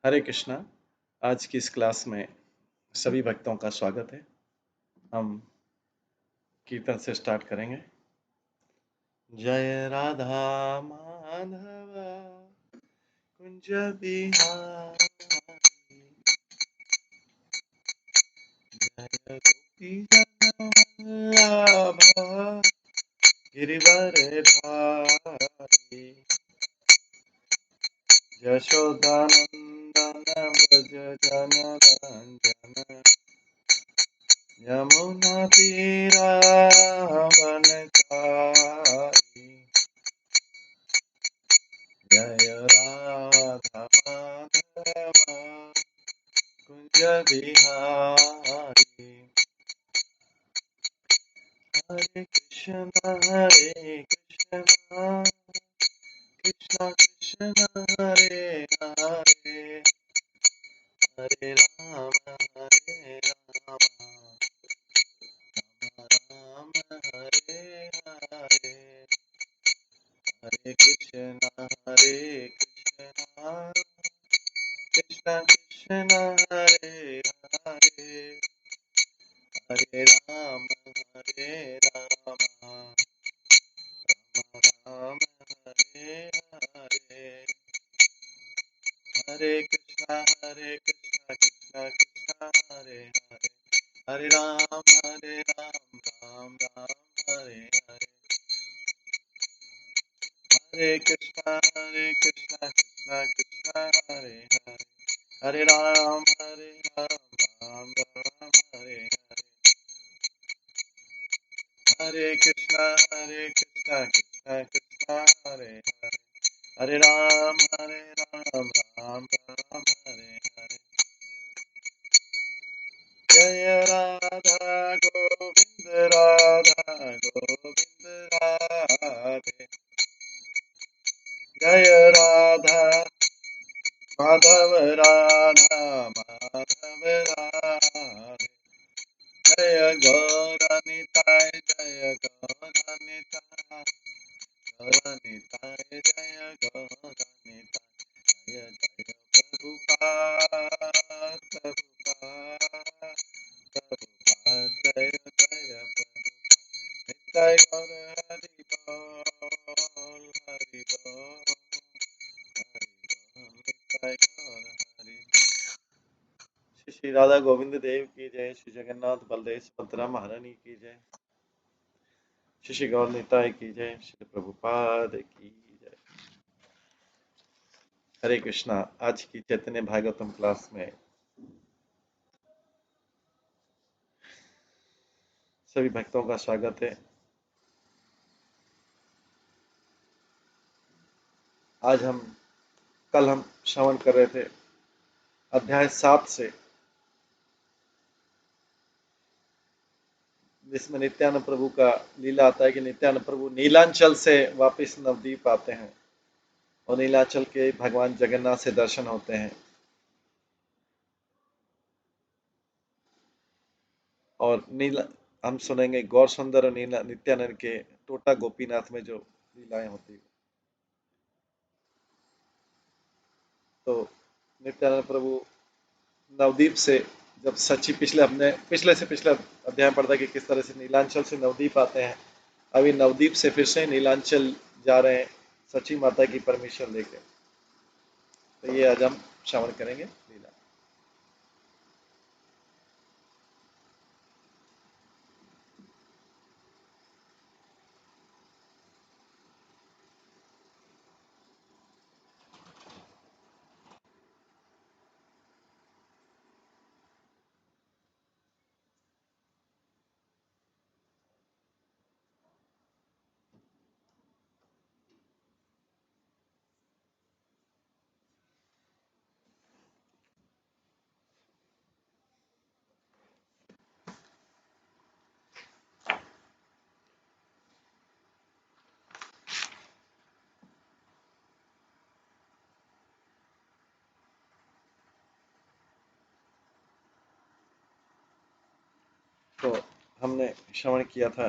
हरे कृष्णा। आज की इस क्लास में सभी भक्तों का स्वागत है। हम कीर्तन से स्टार्ट करेंगे। जय राधा माधव कुंज बिहारी, जय गोपी जन वल्लभ गिरिवर धारी, यशोदानंदन ब्रज जन रंजन, यमुना तीरावनचारी, जय राधा माधव कुंज बिहारी। हरे कृष्ण कृष्ण कृष्ण हरे हरे, हरे राम राम राम हरे हरे, हरे कृष्ण कृष्ण कृष्ण हरे हरे, हरे राम राम राम हरे हरे, हरे कृष्ण कृष्ण कृष्ण हरे हरे, हरे राम राम राम हरे हरे, हरे कृष्ण कृष्ण कृष्ण हरे हरे, हरे राम राम राम हरे हरे, हरे कृष्ण कृष्ण कृष्ण हरे हरे, हरे राम राम राम हरे हरे, जय राधा गोविंद राधे, जय राधा माधव राधा माधव राधे, जय गौरनिताय जय गौरनिताय, गौरनिताय जय गौरनिताय, जय जय प्रभुपाद प्रभुपाद प्रभुपाद, जय जय प्रभुपाद, निताय गौर हरि बोल हरि बोल हरि बोल, निताय गौर हरि। श्री श्री राधा गोविंद देव की जय, श्री जगन्नाथ बलदेव सुभद्रा महारानी की जय, श्री श्री गौर निताय की जय, श्री प्रभुपाद की जय। हरे कृष्णा। आज की चैतन्य भागवतम क्लास में सभी भक्तों का स्वागत है। आज कल हम श्रवण कर रहे थे अध्याय 7 से, जिसमें नित्यानंद प्रभु का लीला आता है कि नित्यानंद प्रभु नीलांचल से वापस नवद्वीप आते हैं और नीलांचल के भगवान जगन्नाथ से दर्शन होते हैं, और नीला हम सुनेंगे गौर सुंदर और नीला नित्यानंद के टोटा गोपीनाथ में जो लीलाएं होती है। तो नित्यानंद प्रभु नवदीप से, जब सची पिछले से पिछले अध्याय में पढ़ता है कि किस तरह से नीलांचल से नवदीप आते हैं, अभी नवदीप से फिर से नीलांचल जा रहे हैं सची माता की परमिशन लेके। तो ये आज हम श्रवण करेंगे लीला। तो हमने श्रवण किया था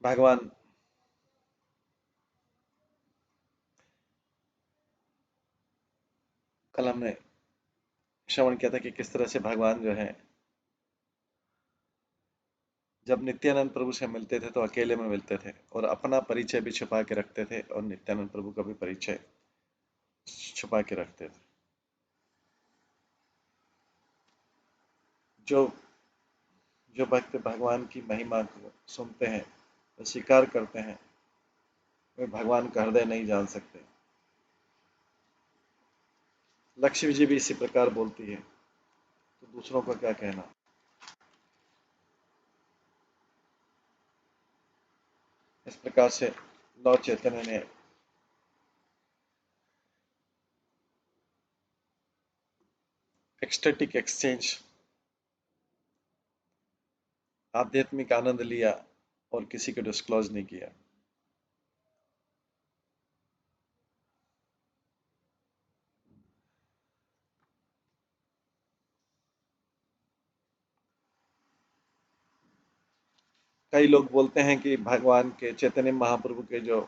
भगवान कल हमने श्रवण किया था कि किस तरह से भगवान जो है जब नित्यानंद प्रभु से मिलते थे तो अकेले में मिलते थे और अपना परिचय भी छुपा के रखते थे और नित्यानंद प्रभु का भी परिचय छुपा के रखते थे। जो जो भक्त भगवान की महिमा को सुनते हैं, स्वीकार करते हैं, वे भगवान का हृदय नहीं जान सकते। लक्ष्मी जी भी इसी प्रकार बोलती है, तो दूसरों का क्या कहना। इस प्रकार से लॉर्ड चैतन्य ने एक्सटेटिक एक्सचेंज, आध्यात्मिक आनंद लिया और किसी को डिस्क्लोज नहीं किया। कई लोग बोलते हैं कि भगवान के चैतन्य महाप्रभु के जो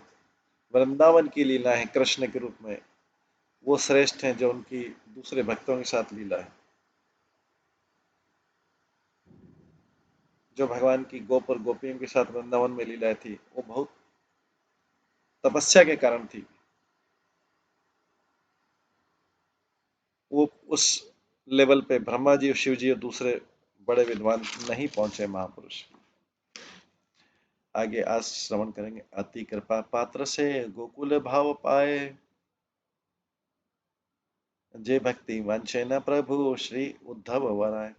वृंदावन की लीला है कृष्ण के रूप में, वो श्रेष्ठ हैं जो उनकी दूसरे भक्तों के साथ लीला है। जो भगवान की गोप और गोपियों के साथ वृंदावन में लीला थी, वो बहुत तपस्या के कारण थी। वो उस लेवल पे ब्रह्मा जी और शिव जी और दूसरे बड़े विद्वान नहीं पहुंचे महापुरुष। आगे आज श्रवण करेंगे। अति कृपा पात्र से गोकुल भाव पाए, जे भक्ति वांछे न प्रभु श्री उद्धव वराय।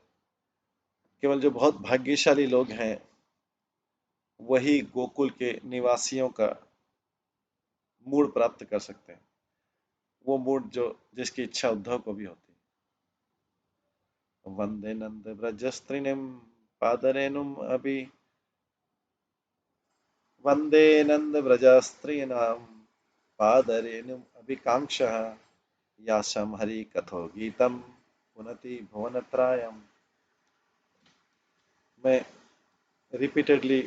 केवल जो बहुत भाग्यशाली लोग हैं वही गोकुल के निवासियों का मूड प्राप्त कर सकते हैं। वो मूड जो जिसकी इच्छा उद्धव को भी होती है। वंदे नंद व्रज स्त्रीनिम पादरेनुम अभी, वंदे नंद व्रज स्त्रीणाम पादरेनुम अभिकांक्षः, यासम हरि कथो गीतम पुनति भुवनत्रायम। मैं रिपीटेडली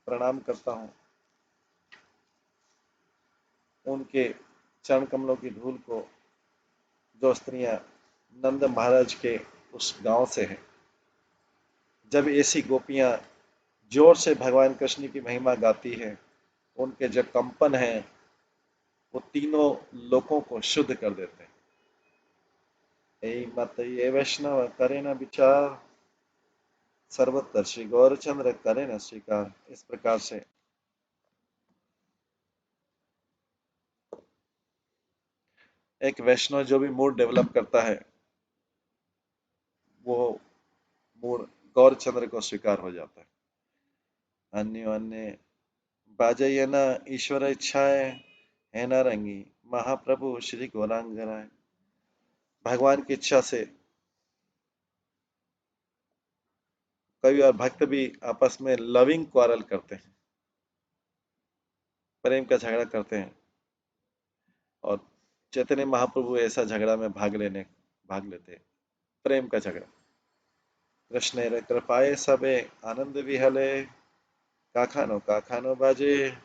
प्रणाम करता हूँ उनके चरण कमलों की धूल को, जो स्त्रियां नंद महाराज के उस गांव से हैं। जब ऐसी गोपियां जोर से भगवान कृष्ण की महिमा गाती हैं, उनके जो कंपन हैं वो तीनों लोकों को शुद्ध कर देते हैं। ऐ मत ये वैष्णव करे न विचार, सर्वत्र श्री गौरचंद्र करे न स्वीकार। इस प्रकार से एक वैष्णव जो भी मूड डेवलप करता है, वो मूड गौरचंद्र को स्वीकार हो जाता है। अन्य अन्य बाजय न ईश्वर इच्छाए, है न रंगी महाप्रभु श्री गौरांग राय। भगवान की इच्छा से कवि और भक्त भी आपस में लविंग क्वारल करते हैं, प्रेम का झगड़ा करते हैं। और चैतन्य महाप्रभु ऐसा झगड़ा में भाग लेते हैं, प्रेम का झगड़ा। कृष्ण कृपाए सबे आनंद विहले, का खानो बाजे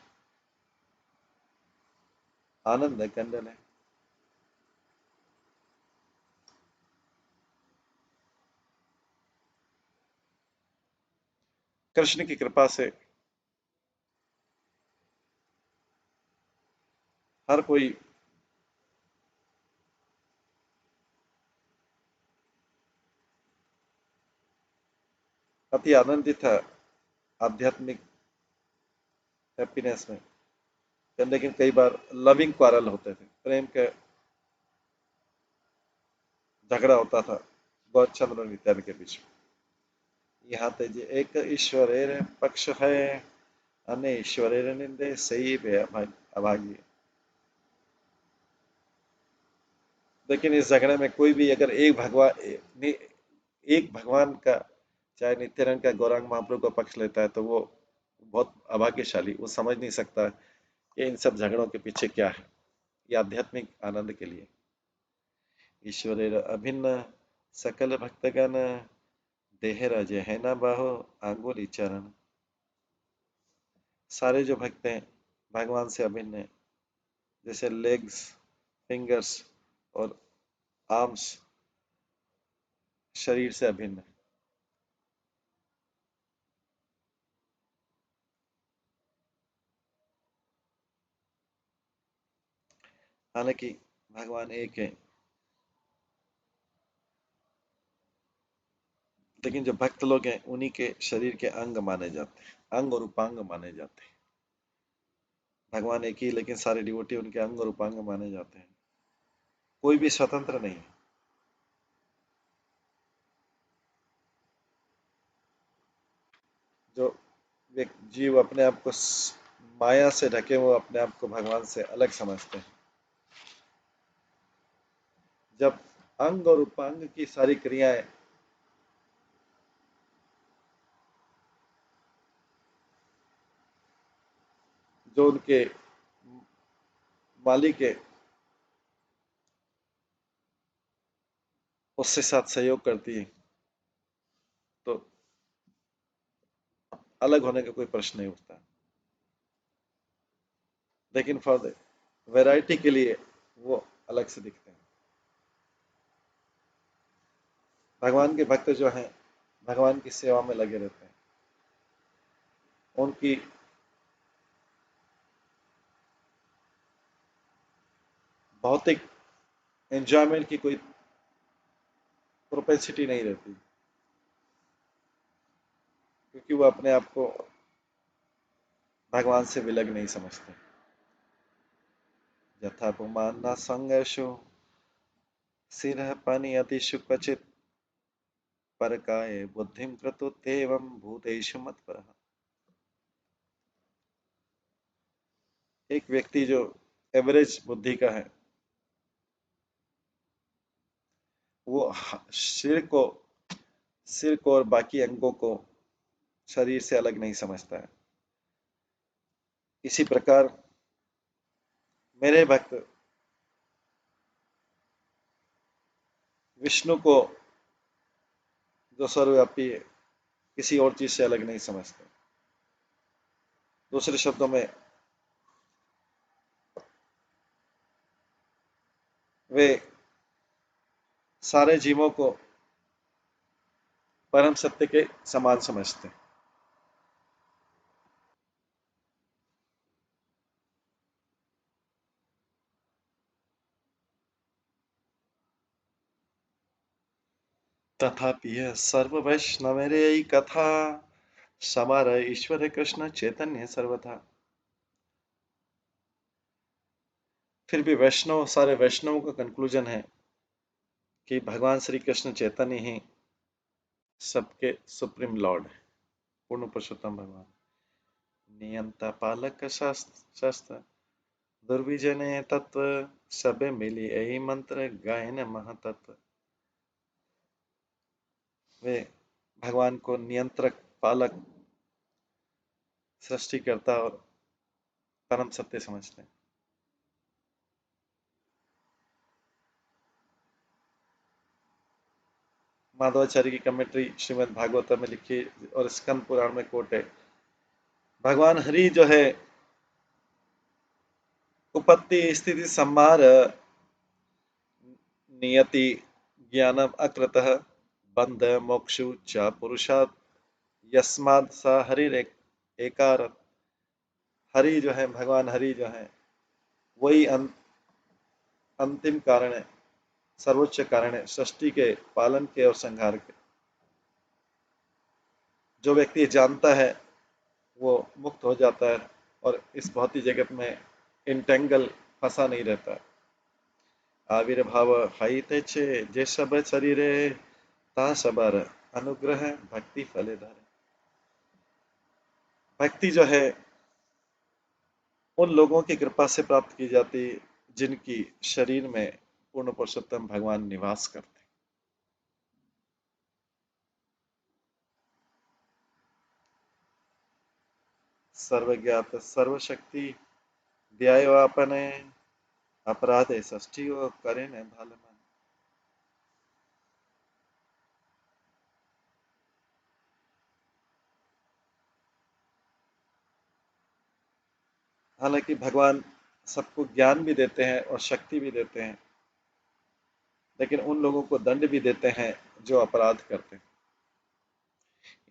आनंद कंडले। कृष्ण की कृपा से हर कोई अति आनंदित है आध्यात्मिक हैप्पीनेस में। लेकिन कई बार लविंग क्वारल होते थे, प्रेम के झगड़ा होता था गौरचंद्र और नित्यानंद के बीच में। यहाँ ते जे एक ईश्वरेर पक्ष है, अन्य ईश्वरेर निंदे सही बे अभागी। लेकिन इस झगड़े में कोई भी अगर एक भगवान का, चाहे नित्यानंद का गौरांग महाप्रभु का पक्ष लेता है, तो वो बहुत अभाग्यशाली, वो समझ नहीं सकता कि इन सब झगड़ों के पीछे क्या है। ये आध्यात्मिक आनंद के लिए। ईश्वरेर अभिन्न सकल भक्तगण, देह रजे है न बाहो आंगुली चरण। सारे जो भक्त हैं भगवान से अभिन्न है, जैसे लेग्स, फिंगर्स और आर्म्स शरीर से अभिन्न। हालांकि भगवान एक है, लेकिन जो भक्त लोग हैं उन्हीं के शरीर के अंग माने जाते हैं, अंग और उपांग माने जाते हैं। भगवान एक ही, लेकिन सारे डिवोटी उनके अंग और उपांग माने जाते हैं। कोई भी स्वतंत्र नहीं है। जो जीव अपने आप को माया से ढके, वो अपने आप को भगवान से अलग समझते हैं। जब अंग और उपांग की सारी क्रियाएं जो उनके मालिक है उससे साथ सहयोग करती है, तो अलग होने का कोई प्रश्न नहीं उठता। लेकिन फॉर द वैरायटी के लिए वो अलग से दिखते हैं। भगवान के भक्त जो हैं भगवान की सेवा में लगे रहते हैं। उनकी भौतिक एंजॉयमेंट की कोई प्रोपेंसिटी नहीं रहती, क्योंकि वो अपने आप को भगवान से विलग नहीं समझते। यथा पुमान न संगर्षो सिरः पनियतिषु क्वचित् परकाये बुद्धिं कृतोत्येवं भूतेषु मत्परः। एक व्यक्ति जो एवरेज बुद्धि का है, वो सिर को और बाकी अंगों को शरीर से अलग नहीं समझता है। इसी प्रकार मेरे भक्त विष्णु को, जो सर्वव्यापी है, किसी और चीज से अलग नहीं समझते। दूसरे शब्दों में वे सारे जीवों को परम सत्य के समान समझते हैं। तथापि यह सर्व वैष्णवेरयी कथा समार ईश्वर कृष्ण चैतन्य सर्वथा। फिर भी वैष्णव, सारे वैष्णवों का कंक्लूजन है कि भगवान श्री कृष्ण चैतन्य ही सबके सुप्रीम लॉर्ड है, पूर्ण पुरुषोत्तम भगवान। नियंता पालक शास्त्र दुर्विजय तत्व सबे मिली यही मंत्र गायन महातत्व। वे भगवान को नियंत्रक, पालक, सृष्टिकर्ता और परम सत्य समझते हैं। माधवाचार्य की कमेंट्री श्रीमद् भागवत में लिखी और स्कंद पुराण में कोट है, भगवान हरि जो है उपत्ति स्थिति संहार नियति ज्ञानम अकृतः बंध मोक्षु च पुरुषात् यस्मात् स हरि एकार। हरि जो है, भगवान हरि जो है, वही अंतिम कारण है, सर्वोच्च कारण है सृष्टि के, पालन के और संहार के। जो व्यक्ति जानता है वो मुक्त हो जाता है और इस भौतिक जगत में इंटेंगल फंसा नहीं रहता। आविर्भाव हाइते छे जे सब शरीरे ता सबर अनुग्रह भक्ति फले धारे। भक्ति जो है उन लोगों की कृपा से प्राप्त की जाती है जिनकी शरीर में पूर्ण पुरुषोत्तम भगवान निवास करते हैं। सर्वज्ञात सर्वशक्ति ध्यायो आपने अपराधे षष्ठी और करे न भाल मन। हालांकि भगवान सबको ज्ञान भी देते हैं और शक्ति भी देते हैं, लेकिन उन लोगों को दंड भी देते हैं जो अपराध करते हैं।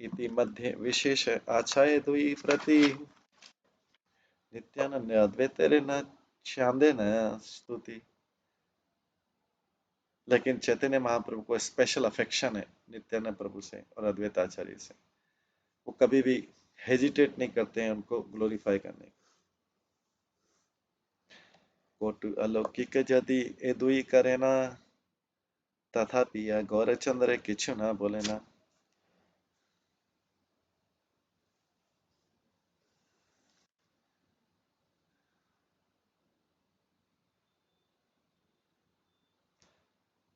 इति मध्य विशेष आचार्य दुई प्रति नित्यानंद अद्वैतेर न छांदे न स्तुति। लेकिन चैतन्य महाप्रभु को स्पेशल अफेक्शन है नित्यानंद प्रभु से और अद्वैत आचार्य से। वो कभी भी हेजिटेट नहीं करते हैं उनको ग्लोरीफाई करने। कोटु अलौकिक यदि ए दुई करे ना तथापि यह गौरचंद्र किछु ना बोले ना।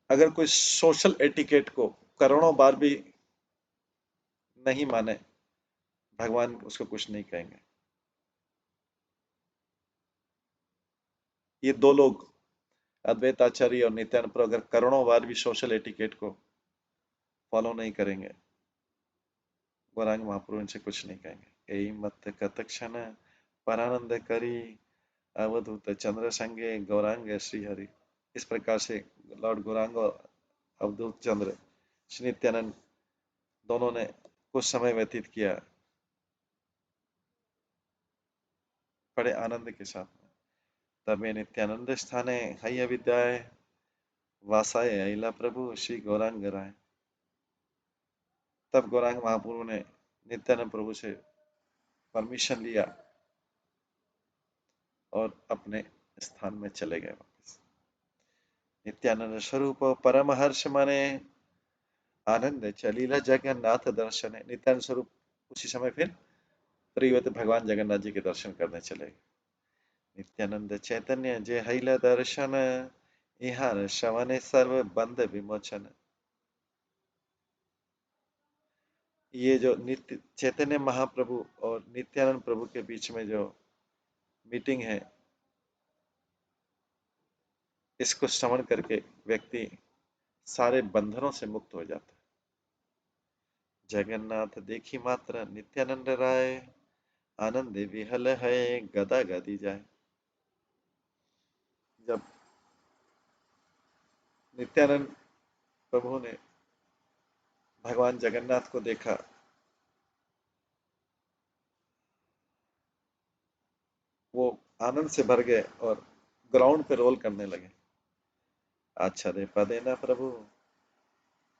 अगर कोई सोशल एटिकेट को करोड़ों बार भी नहीं माने, भगवान उसको कुछ नहीं कहेंगे। ये दो लोग अद्वैत आचार्य और नित्यानंद प्रभु अगर करोड़ों बार भी सोशल एटिकेट को फॉलो नहीं करेंगे, गौरांग महाप्रभु इनसे कुछ नहीं कहेंगे। यही मत कतक्षण परानंद करी अवधूत चंद्र संगे गौरांग श्री हरि। इस प्रकार से लॉर्ड गौरांग और अवधूत चंद्र श्री नित्यानंद दोनों ने कुछ समय व्यतीत किया बड़े आनंद के साथ में। तबे नित्यानंद स्थाने हय विद्याय वासाय अहिला प्रभु श्री गौरांग राय। तब गौरांग महाप्रभु ने नित्यानंद प्रभु से परमिशन लिया और अपने स्थान में चले गए वापस। नित्यानंद स्वरूप परमहर्ष माने आनंद चलीला जगन्नाथ दर्शन है। नित्यानंद स्वरूप उसी समय फिर प्रियवत भगवान जगन्नाथ जी के दर्शन करने चले गए। नित्यानंद चैतन्य जे हैला दर्शन इहार श्रवणे सर्व बंध विमोचन। ये जो नित्य चैतन्य महाप्रभु और नित्यानंद प्रभु के बीच में जो मीटिंग है, इसको श्रवण करके व्यक्ति सारे बंधनों से मुक्त हो जाता है। जगन्नाथ देखी मात्र नित्यानंद राय आनंद विहल है गदा गदी जाए। जब नित्यानंद प्रभु ने भगवान जगन्नाथ को देखा, वो आनंद से भर गए और ग्राउंड पे रोल करने लगे। अच्छा दे पदे न प्रभु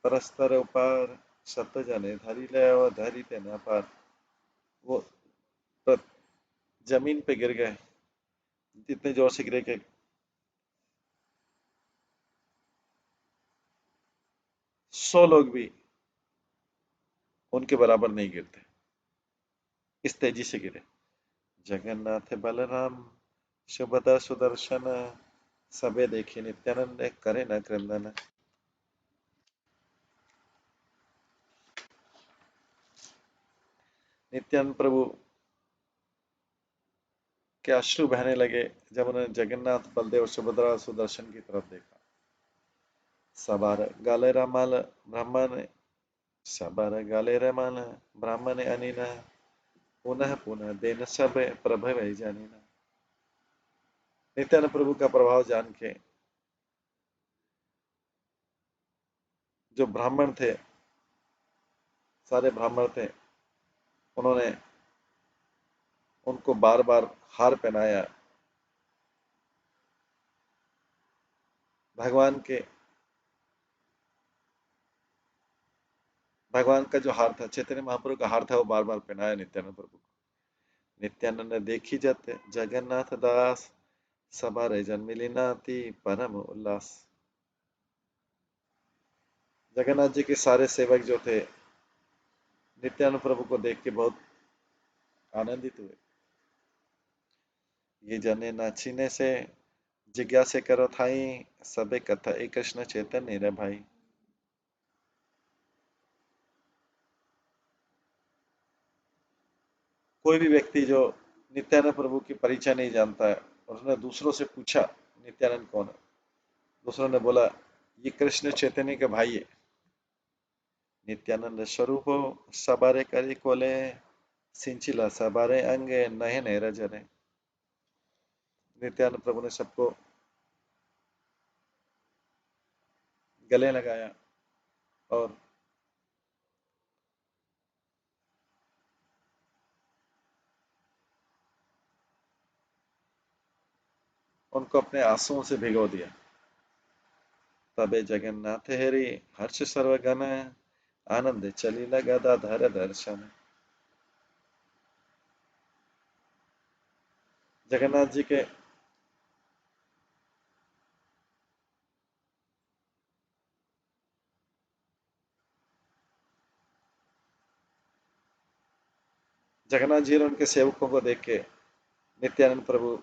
परस्पर उपार सत जने धरी ले और धरी ते न पार। वो जमीन पे गिर गए, इतने जोर से गिरे कि 100 लोग भी उनके बराबर नहीं गिरते, इस तेजी से गिरे। जगन्नाथ बलराम सुभद्रा सुदर्शन सबे देखी नित्यानंद करे न क्रंदन। नित्यानंद प्रभु के अश्रु बहने लगे जब उन्होंने जगन्नाथ बलदेव सुभद्रा सुदर्शन की तरफ देखा। सबार गाले रमाल ब्राह्मण सबार गाले रमाल ब्राह्मण अनिना पुनः पुनः देन सब प्रभव जानिना। नित्यानंद प्रभु का प्रभाव जान के जो ब्राह्मण थे, सारे ब्राह्मण थे, उन्होंने उनको बार बार हार पहनाया। भगवान के भगवान का जो हार था, चैतन्य महाप्रभु का हार था, वो बार बार पहनाया नित्यानंद प्रभु को। नित्यानंद देखी जाते जगन्नाथ दास सबारे जन्मिली नाती परम उल्लास। जगन्नाथ जी के सारे सेवक जो थे नित्यानंद प्रभु को देख के बहुत आनंदित हुए। ये जने नाचीने से जिज्ञासे करो थाई सबे कथा एक कृष्ण चैतन्य रे भाई। कोई भी व्यक्ति जो नित्यानंद प्रभु की परिचय नहीं जानता है और उसने दूसरों से पूछा नित्यानंद कौन है, दूसरों ने बोला ये कृष्ण चैतन्य के भाई है। नित्यानंद स्वरूप सबारे करी कोले सिंचिला सबारे अंगे नहे नहर जने। नित्यानंद प्रभु ने सबको गले लगाया और उनको अपने आंसुओं से भिगो दिया। तबे जगन्नाथ हेरी हर्ष सर्वगन, आनंद चलिला गदाधर दर्शन। जगन्नाथ जी के जगन्नाथ जी और उनके सेवकों को देख के नित्यानंद प्रभु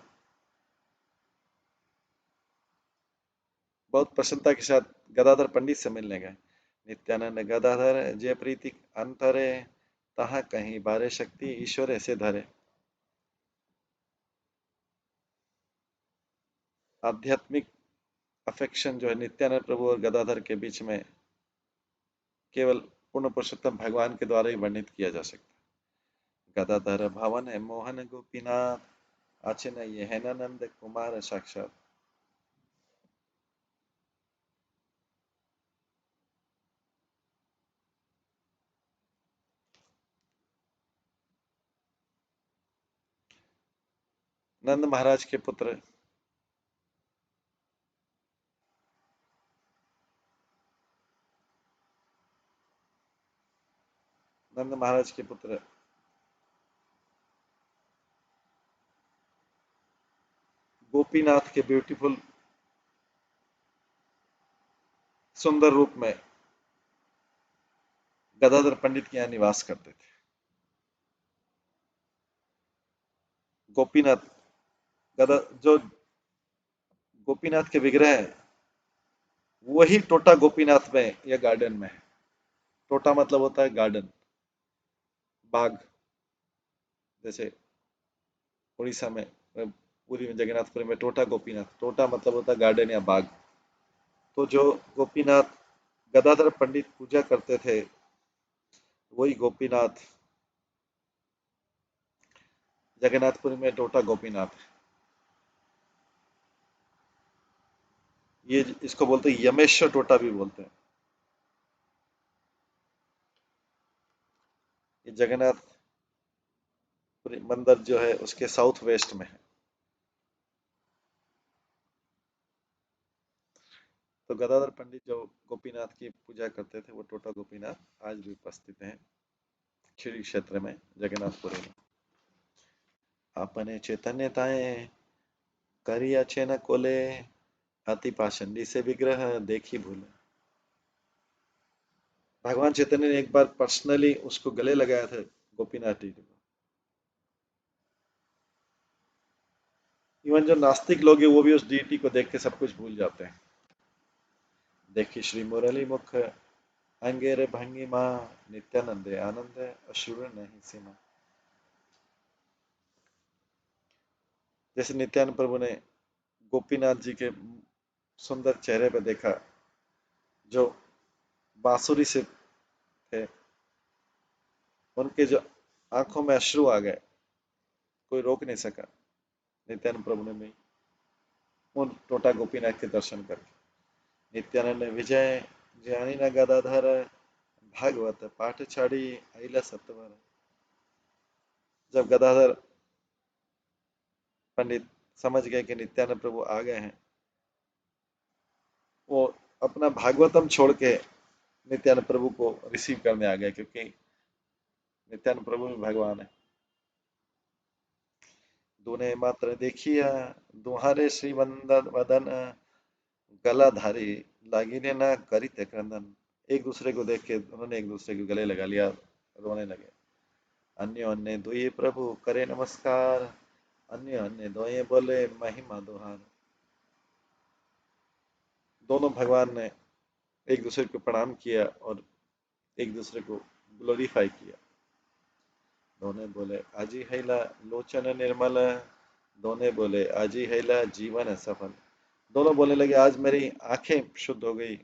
बहुत प्रसन्नता के साथ गदाधर पंडित से मिलने गए। नित्यानंद गदाधर जय प्रीति अंतरे, तहाँ कहीं बारे शक्ति ईश्वर ऐसे धरे। आध्यात्मिक अफेक्शन जो है नित्यानंद प्रभु और गदाधर के बीच में केवल पूर्ण पुरुषोत्तम भगवान के द्वारा ही वर्णित किया जा सकता है। गदाधर भवन है मोहन गोपीनाथ, अचिन ये है नंद कुमार साक्षात। नंद महाराज के पुत्र, नंद महाराज के पुत्र गोपीनाथ के ब्यूटीफुल सुंदर रूप में गदाधर पंडित के यहाँ निवास करते थे। गोपीनाथ गदा जो गोपीनाथ के विग्रह है वही टोटा गोपीनाथ में या गार्डन में है। टोटा मतलब होता है गार्डन, बाग। जैसे उड़ीसा में पुरी में जगन्नाथपुरी में टोटा गोपीनाथ, टोटा मतलब होता है गार्डन या बाग। तो जो गोपीनाथ गदाधर पंडित पूजा करते थे वही गोपीनाथ जगन्नाथपुरी में टोटा गोपीनाथ है। ये इसको बोलते हैं यमेश्वर टोटा भी बोलते हैं। ये जगन्नाथ मंदिर जो है उसके साउथ वेस्ट में है। तो गदाधर पंडित जो गोपीनाथ की पूजा करते थे वो टोटा गोपीनाथ आज भी उपस्थित हैं क्षीरी क्षेत्र में जगन्नाथपुरी में। अपने चैतन्यताएं करी अच्छे न कोले, अति पाषंडी से विग्रह देखी भूले। भगवान चैतन्य ने एक बार पर्सनली उसको गले लगाया था गोपीनाथ जी को। इवन जो नास्तिक लोग हैं वो भी उस डीटी को देख के सब कुछ भूल जाते हैं। देखी श्री मुरली मुख अंगेरे भंगी माँ, नित्यानंद आनंद अश्रु नहीं सीमा। जैसे नित्यानंद प्रभु ने गोपीनाथ जी के सुंदर चेहरे पे देखा जो बांसुरी से थे, उनके जो आंखों में अश्रु आ गए, कोई रोक नहीं सका नित्यानंद प्रभु ने भी उन टोटा गोपीनाथ के दर्शन करके। नित्यानंद विजय ज्ञानी न गदाधर, भागवत पाठ छाड़ी अहिला सत्वर। जब गदाधर पंडित समझ गए कि नित्यानंद प्रभु आ गए हैं, वो अपना भागवतम छोड़ के नित्यानंद प्रभु को रिसीव करने आ गए, क्योंकि नित्यानंद प्रभु भी भगवान है। दूने मात्र देखिया दुहारे श्री वदन, गलाधारी लागिने ना करिते क्रंदन। एक दूसरे को देख के उन्होंने एक दूसरे को गले लगा लिया, रोने लगे। अन्य अन्य दुई प्रभु करे नमस्कार, अन्य अन्य दोये बोले महिमा दोहार। दोनों भगवान ने एक दूसरे को प्रणाम किया और एक दूसरे को ग्लोरीफाई किया। दोनों बोले आजी हैला लोचन निर्मल, दोनों बोले आजी हैला जीवन सफल। दोनों बोलने लगे आज मेरी आंखें शुद्ध हो गई,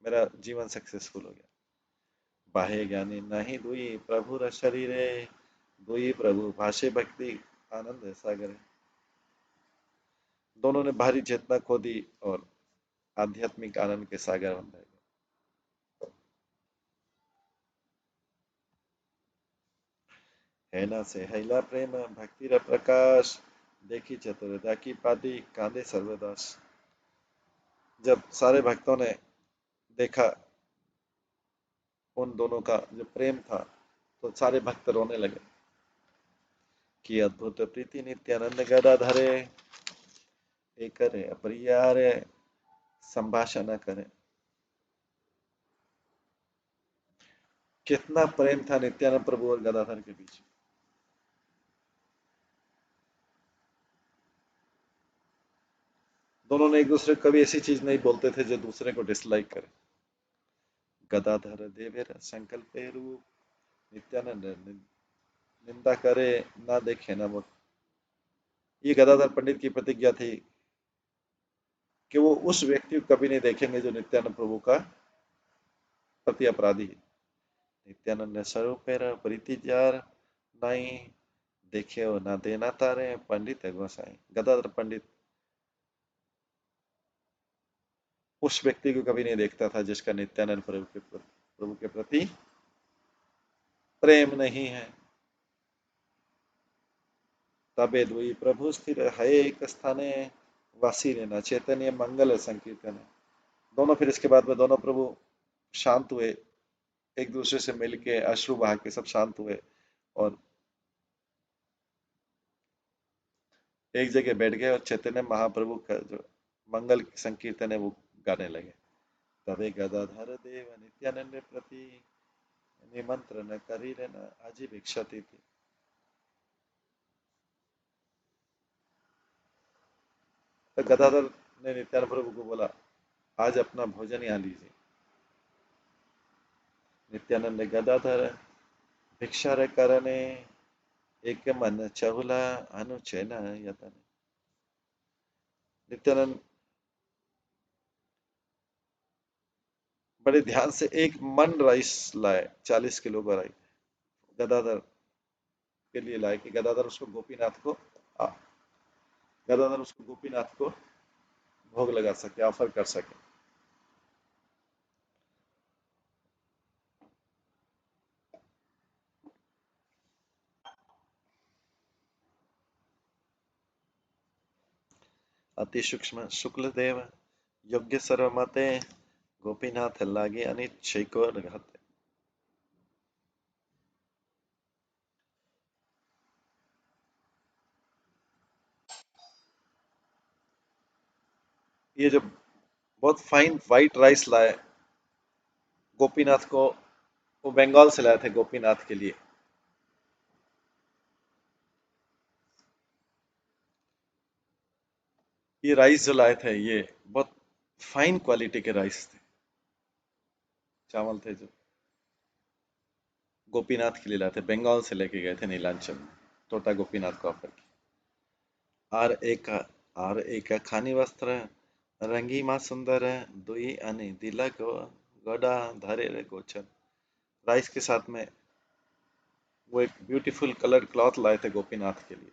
मेरा जीवन सक्सेसफुल हो गया। बाहे ज्ञानी नहीं दुई प्रभु र शरीरे, दुई प्रभु भाषे भक्ति आनंद सागर। दोनों ने भारी चेतना खो दी और आध्यात्मिक आनंद के सागर बन गए। हैना से हैला प्रेम भक्ति र प्रकाश देखी चतुरता की पादी कांदे सर्वदास। जब सारे भक्तों ने देखा उन दोनों का जो प्रेम था तो सारे भक्त रोने लगे कि अद्भुत प्रीति नित्यानंद गदाधरे एक करे अपरियारे संभाषण न करे। कितना प्रेम था नित्यानंद प्रभु और गदाधर के बीच। दोनों ने एक दूसरे को कभी ऐसी चीज नहीं बोलते थे जो दूसरे को डिसलाइक करे। गदाधर देवेर संकल्प रूप नित्यानंद निंदा करे ना देखे ना मुख। ये गदाधर पंडित की प्रतिज्ञा थी कि वो उस व्यक्ति को कभी नहीं देखेंगे जो नित्यानंद प्रभु का प्रति अपराधी है। नित्यानंद स्वरूपेर प्रीति जार नहीं देखे हो ना देना तारे पंडित गोसाई। गदाधर पंडित उस व्यक्ति को कभी नहीं देखता था जिसका नित्यानंद प्रभु के प्रति प्रेम नहीं है। तबे दुई प्रभु स्थिर है एक स्थाने वासी रहना चैतन्य मंगल संकीर्तन। दोनों फिर इसके बाद में दोनों प्रभु शांत हुए, एक दूसरे से मिलके अश्रु बहा के सब शांत हुए और एक जगह बैठ गए और चैतन्य महाप्रभु का जो मंगल संकीर्तन है वो गाने लगे। तबे गदाधर देव नित्यानंद प्रति निमंत्रण करी रहना आजी भिक्षाती थी। तो गदाधर ने नित्यानंद प्रभु को बोला आज अपना भोजन यहाँ लीजिए। नित्यानंद गदाधर भिक्षा रे करने एक मन चहुला अनुचैन यतन। नित्यानंद बड़े ध्यान से एक मन राइस लाए, 40 किलो का राइस गदाधर के लिए लाए कि गदाधर उसको गोपीनाथ को आ, गदाधर उसको गोपीनाथ को भोग लगा सके, ऑफर कर सके। अति सूक्ष्म शुक्ल देव योग्य सर्वमते गोपीनाथ लागे अनिच्छय को घाते। ये जो बहुत फाइन व्हाइट राइस लाए गोपीनाथ को, वो बंगाल से लाए थे गोपीनाथ के लिए। ये राइस जो लाए थे ये बहुत फाइन क्वालिटी के राइस थे, चावल थे जो गोपीनाथ के लिए लाए थे, बंगाल से लेके गए थे नीलांचल में, टोटा गोपीनाथ को ऑफर की। आर एक आर एक खानी वस्त्र रंगी माँ सुंदर दुई अनि दिलक गड़ा धरे रे गोचर। राइस के साथ में वो एक ब्यूटीफुल कलर्ड क्लॉथ लाए थे गोपीनाथ के लिए।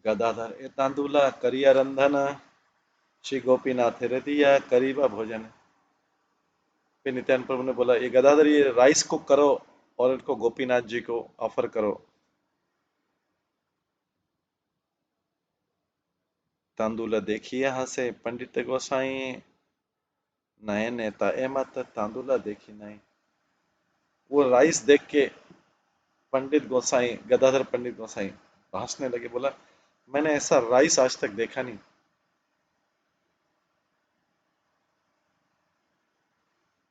गदाधर ए तांदुला करिया रंधन श्री गोपीनाथ रे दिया करीबा भोजन। फिर नित्यानंद प्रभु ने बोला ये गदाधर ये राइस कुक करो और इनको गोपीनाथ जी को ऑफर करो। तांदुला देखिए हंसे पंडित गोसाई नए नेता ए मत तांदुला देखी नहीं। वो राइस देख के पंडित गोसाई गदाधर पंडित गोसाई हंसने लगे, बोला मैंने ऐसा राइस आज तक देखा नहीं,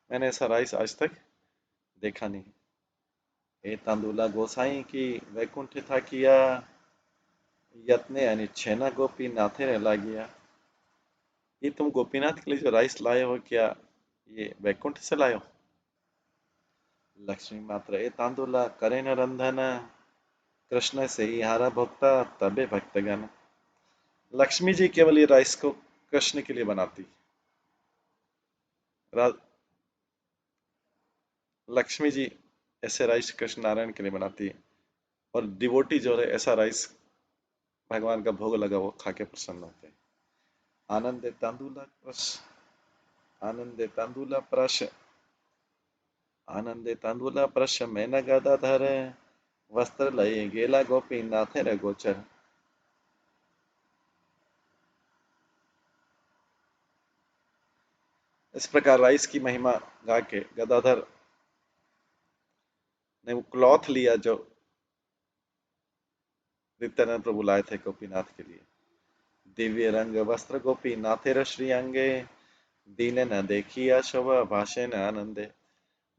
मैंने ऐसा राइस आज तक देखा नहीं। ए तांदुला गोसाई की वैकुंठ था किया यत्ने अनिच्छेना गोपीनाथे ने लागिया। ये तुम गोपीनाथ के लिए जो राइस लाए हो क्या ये वैकुंठ से लाए हो? लक्ष्मी मात्र ए तांदुला करे न रंधन कृष्ण से ही हारा भोक्ता तबे भक्तगण। लक्ष्मी जी केवल ये राइस को कृष्ण के लिए बनाती। लक्ष्मी जी ऐसे राइस कृष्ण नारायण के लिए बनाती है और डिवोटी जो है ऐसा राइस भगवान का भोग लगा वो खा के प्रसन्न होते हैं। आनंद तांदुला प्रश आनंद तांदुला प्रश आनंदे तांदुला प्रश्न में न गदाधर वस्त्र लय गेला गोपी नाथे रे गोचर। इस प्रकार राइस की महिमा गा के गदाधर ने वो क्लॉथ लिया जो नित्यानंद प्रभु लाए थे गोपीनाथ के लिए। दिव्य रंग वस्त्र गोपी नाथेर श्री अंगे दीने न देखिया शोभा भाषे न आनंदे।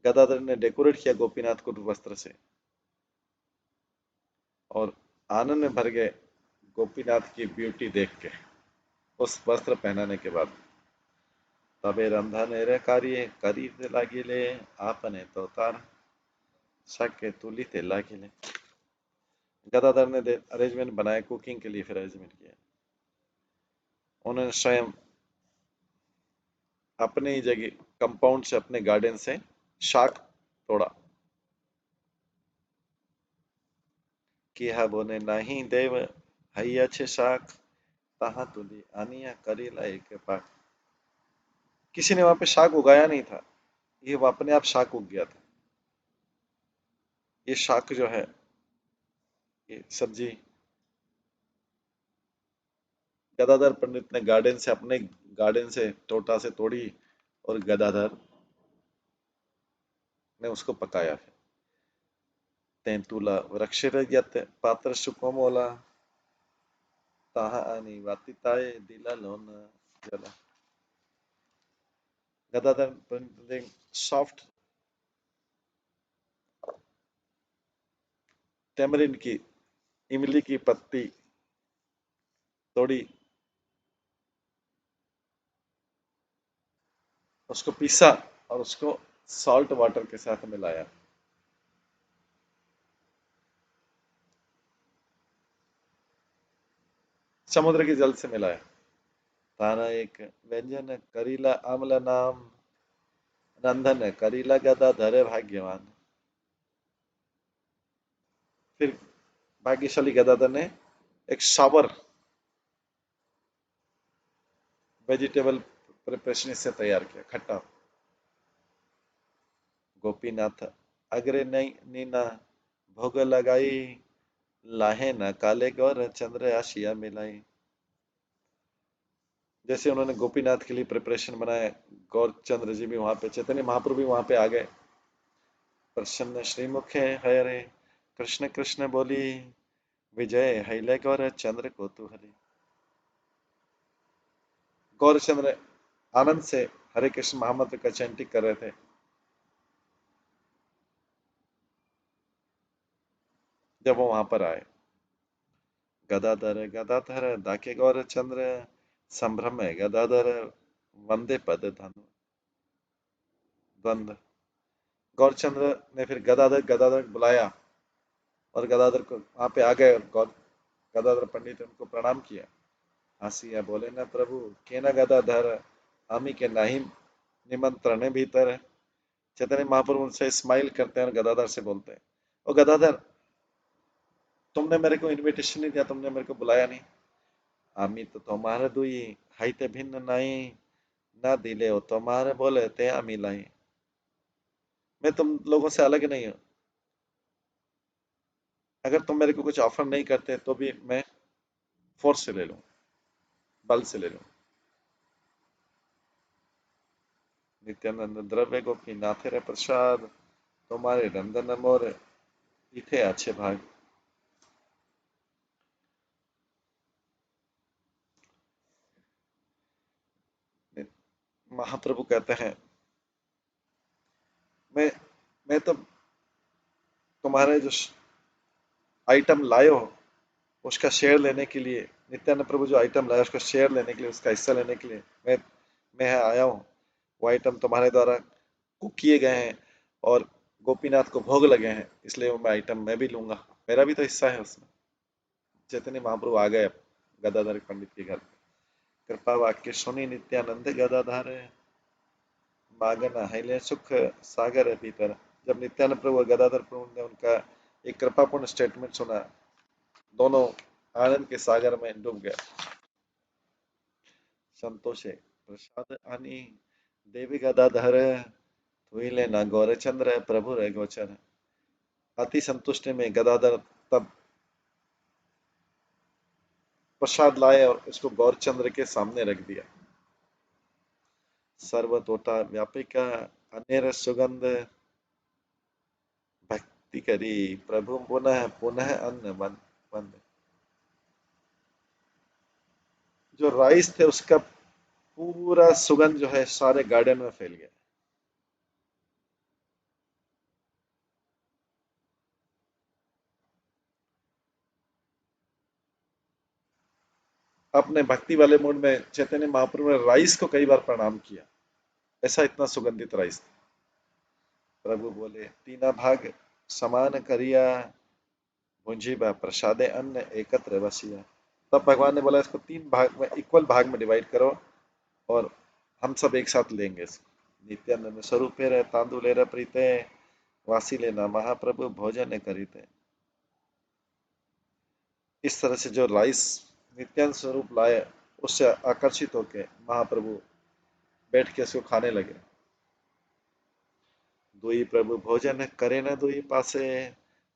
गदाधर ने डेकोरेट किया गोपीनाथ को वस्त्र से और आनंद में भर गए गोपीनाथ की ब्यूटी देख के उस वस्त्र पहनाने के बाद। तबे रंधन कार्य करी लागिले आपने तो तार शक तुली थे लागिले। गदाधर ने अरेंजमेंट बनाया कुकिंग के लिए, फिर अरेंजमेंट किया। उन्होंने स्वयं अपने ही जगह कंपाउंड से, अपने गार्डन से शाक तोड़ा। किहा बोने नहीं देव हैया छे शाक तहा तुली आनिया करी लाई के पाक। किसी ने वहां पे शाक उगाया नहीं था, ये वो अपने आप शाक उग गया था। ये शाक जो है, ये सब्जी गदाधर पंडित ने गार्डन से, अपने गार्डन से टोटा से तोड़ी और गदाधर ने उसको पकाया। तेंतुला वृक्षरजत पात्र सुकोमोला ताहा आनी वातिताए दिला लोन जला। गदाधर पंडित ने सॉफ्ट टेमरिन की, इमली की पत्ती तोड़ी, उसको पीसा और उसको सॉल्ट वाटर के साथ मिलाया। समुद्र के जल से मिलाया। तारा एक व्यंजन करीला आम्ल नाम रंधन करीला गदाधर भाग्यवान। फिर भाग्यशाली गदाधर ने एक सावर वेजिटेबल प्रिपरेशन से तैयार किया, खट्टा। गोपीनाथ अग्रे नई नीना भोग लगाई लाहे न काले गौर चंद्र आशिया मिलाई। जैसे उन्होंने गोपीनाथ के लिए प्रिपरेशन बनाया, गौर चंद्र जी भी वहां पे, चैतन्य महाप्रभु भी वहां पे आ गए। प्रसन्न श्रीमुखे हरे कृष्ण कृष्ण बोली विजय हैले गौर चंद्र को तू हरी। गौर चंद्र आनंद से हरे कृष्ण महामंत्र का चैंटिंग कर रहे थे। जब वो वहां पर आए, गदाधर गदाधर दाके गौर चंद्र संभ्रम है गदाधर वंदे पद धनु द्वंद। गौरचंद्र ने फिर गदाधर गदाधर बुलाया और गदाधर को वहां पे आ गए और गदाधर पंडित ने उनको प्रणाम किया। हंसिया बोले ना प्रभु के ना गदाधर हामी के नहीं निमंत्रण भीतर। चैतन्य महाप्रभु उनसे स्माइल करते हैं और गदाधर से बोलते हैं, और गदाधर तुमने मेरे को इनविटेशन नहीं दिया, तुमने मेरे को बुलाया नहीं। आमी तो तुम्हारे दुई हाइते भिन्न नहीं ना दिले हो तुम्हारे बोले ते आमी लाई। मैं तुम लोगों से अलग नहीं हूं, अगर तुम मेरे को कुछ ऑफर नहीं करते तो भी मैं फोर्स से ले लूं, बल से ले लूं। नित्यानंद द्रव्य गोपी नाथे रे प्रसाद तुम्हारे नंदन मोर इथे अच्छे भाग। महाप्रभु कहते हैं, मैं मैं तो तुम्हारे जो आइटम लाए हो उसका शेयर लेने के लिए, नित्यानंद प्रभु जो आइटम लाए उसका शेयर लेने के लिए, उसका हिस्सा लेने के लिए मैं आया हूँ। वो आइटम तुम्हारे द्वारा कुक किए गए हैं और गोपीनाथ को भोग लगे हैं, इसलिए वो मैं आइटम मैं भी लूंगा, मेरा भी तो हिस्सा है उसमें। चैतन्य महाप्रभु आ गए गदाधर पंडित के घर। कृपा वाक्य सुनी नित्यानंद गदाधर मागन हिले सुख सागर भीतर। जब नित्यानंद प्रभु और गदाधर प्रभु ने उनका एक कृपापूर्ण स्टेटमेंट सुना, दोनों आनंद के सागर में डूब गए। संतोषे प्रसाद आनी देवी गदाधर हुई लेना गौरचंद्र प्रभु रे गोचर। अति संतुष्टि में गदाधर तब प्रसाद लाए और इसको गौरचंद्र के सामने रख दिया। सर्वतोता व्यापिका अनेर सुगंध भक्ति करी प्रभु पुनः पुनः अन्न बंद। जो राइस थे उसका पूरा सुगंध जो है सारे गार्डन में फैल गया। अपने भक्ति वाले मूड में चैतन्य महाप्रभु ने राइस को कई बार प्रणाम किया, ऐसा इतना सुगंधित राइस था। प्रभु बोले तीना भाग समान करिया मुंजी बा प्रसादे अन्न एकत्र बसिया। तब भगवान ने बोला इसको तीन भाग में इक्वल भाग में डिवाइड करो और हम सब एक साथ लेंगे इसको। नित्यानंद स्वरूप रहे तांदुल रहे प्रीते वासी लेना महाप्रभु भोजन करीते। इस तरह से जो राइस नित्यानंद स्वरूप लाए उससे आकर्षित होके महाप्रभु बैठ के उसको खाने लगे। दुई प्रभु भोजन करे न दुई पासे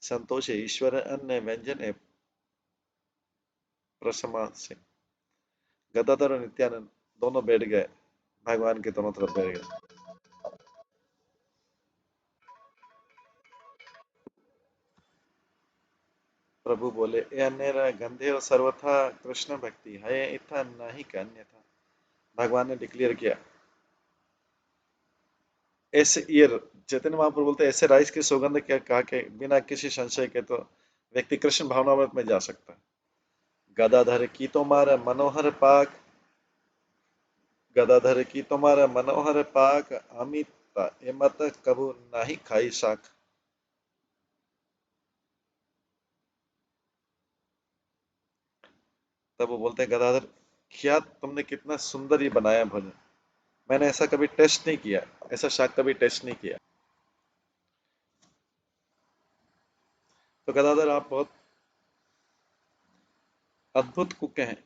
संतोष ईश्वर अन्न व्यंजन प्रसमा से। गदाधर और नित्यानंद दोनों बैठ गए, भगवान के दोनों तरफ बैठ गए। प्रभु बोले ए अन्य गंधे और सर्वथा कृष्ण भक्ति है इतना नहीं का अन्य था। भगवान ने डिक्लेयर किया ऐसे ये चैतन्य महाप्रभु बोलते ऐसे राइस की सुगंध क्या कहा के बिना किसी संशय के तो व्यक्ति कृष्ण भावनामृत में जा सकता है। गदाधर की तुम्हारा मनोहर पाक गदाधर की तुम्हारा मनोहर पाक अमित एमत कबू नहीं खाई शाक। तब वो बोलते हैं गदाधर क्या तुमने कितना सुंदर ये बनाया भोजन, मैंने ऐसा कभी टेस्ट नहीं किया, ऐसा शाक कभी टेस्ट नहीं किया। तो गदाधर आप बहुत अद्भुत कुक हैं,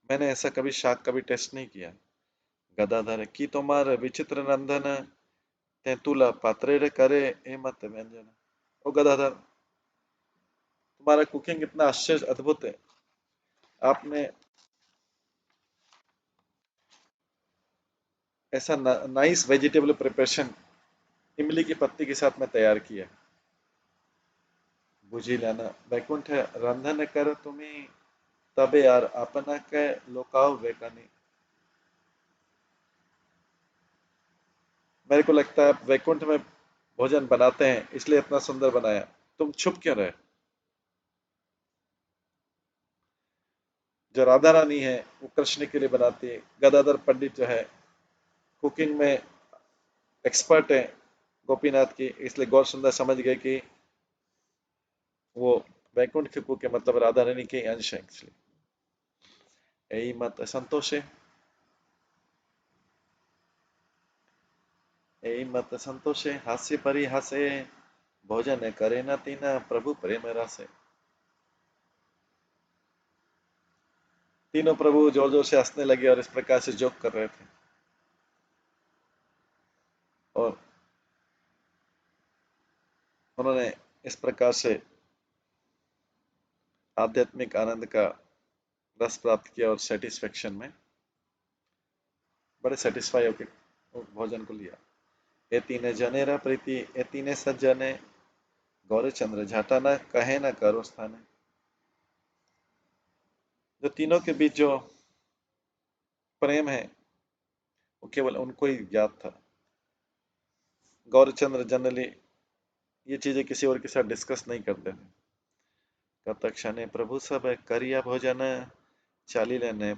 मैंने ऐसा कभी शाक कभी टेस्ट नहीं किया। गदाधर की तुम्हार विचित्र नंदन तेंतुला पात्रे करे ए मत व्यंजन। ओ गदाधर तुम्हारा कुकिंग इतना आश्चर्य अद्भुत है, आपने ऐसा नाइस वेजिटेबल प्रिपरेशन इमली की पत्ती के साथ में तैयार किया। बुझी लेना वैकुंठ रंधन कर तुम्हें तबे यार अपना के लोकाव वेकनी। मेरे को लगता है आप वैकुंठ में भोजन बनाते हैं इसलिए इतना सुंदर बनाया, तुम छुप क्यों रहे। जो राधा रानी है वो कृष्ण के लिए बनाती है, गदाधर पंडित जो है कुकिंग में एक्सपर्ट है गोपीनाथ की, इसलिए गौर सुंदर समझ गए कि वो वैकुंठ के कुक है मतलब राधा रानी के अंश है इसलिए। यही मत संतोष है, यही मत संतोष है हास्य परि हासे भोजन करे न तीना प्रभु प्रेम रसे। तीनों प्रभु जोर जोर से हंसने लगे और इस प्रकार से जोक कर रहे थे और उन्होंने इस प्रकार से आध्यात्मिक आनंद का रस प्राप्त किया और सेटिस्फेक्शन में बड़े सेटिस्फाई होकर भोजन को लिया। ए तीने जनेरा प्रीति ए तीने सज्जने गौरचंद्र झाटा न कहे न करो स्थाने। जो तीनों के बीच जो प्रेम है वो केवल उनको ही ज्ञात था। गौरचंद्र जनरली ये चीजें किसी और के साथ डिस्कस नहीं करते थे। कतक्षणे प्रभु सब करिया भोजन चाली लेने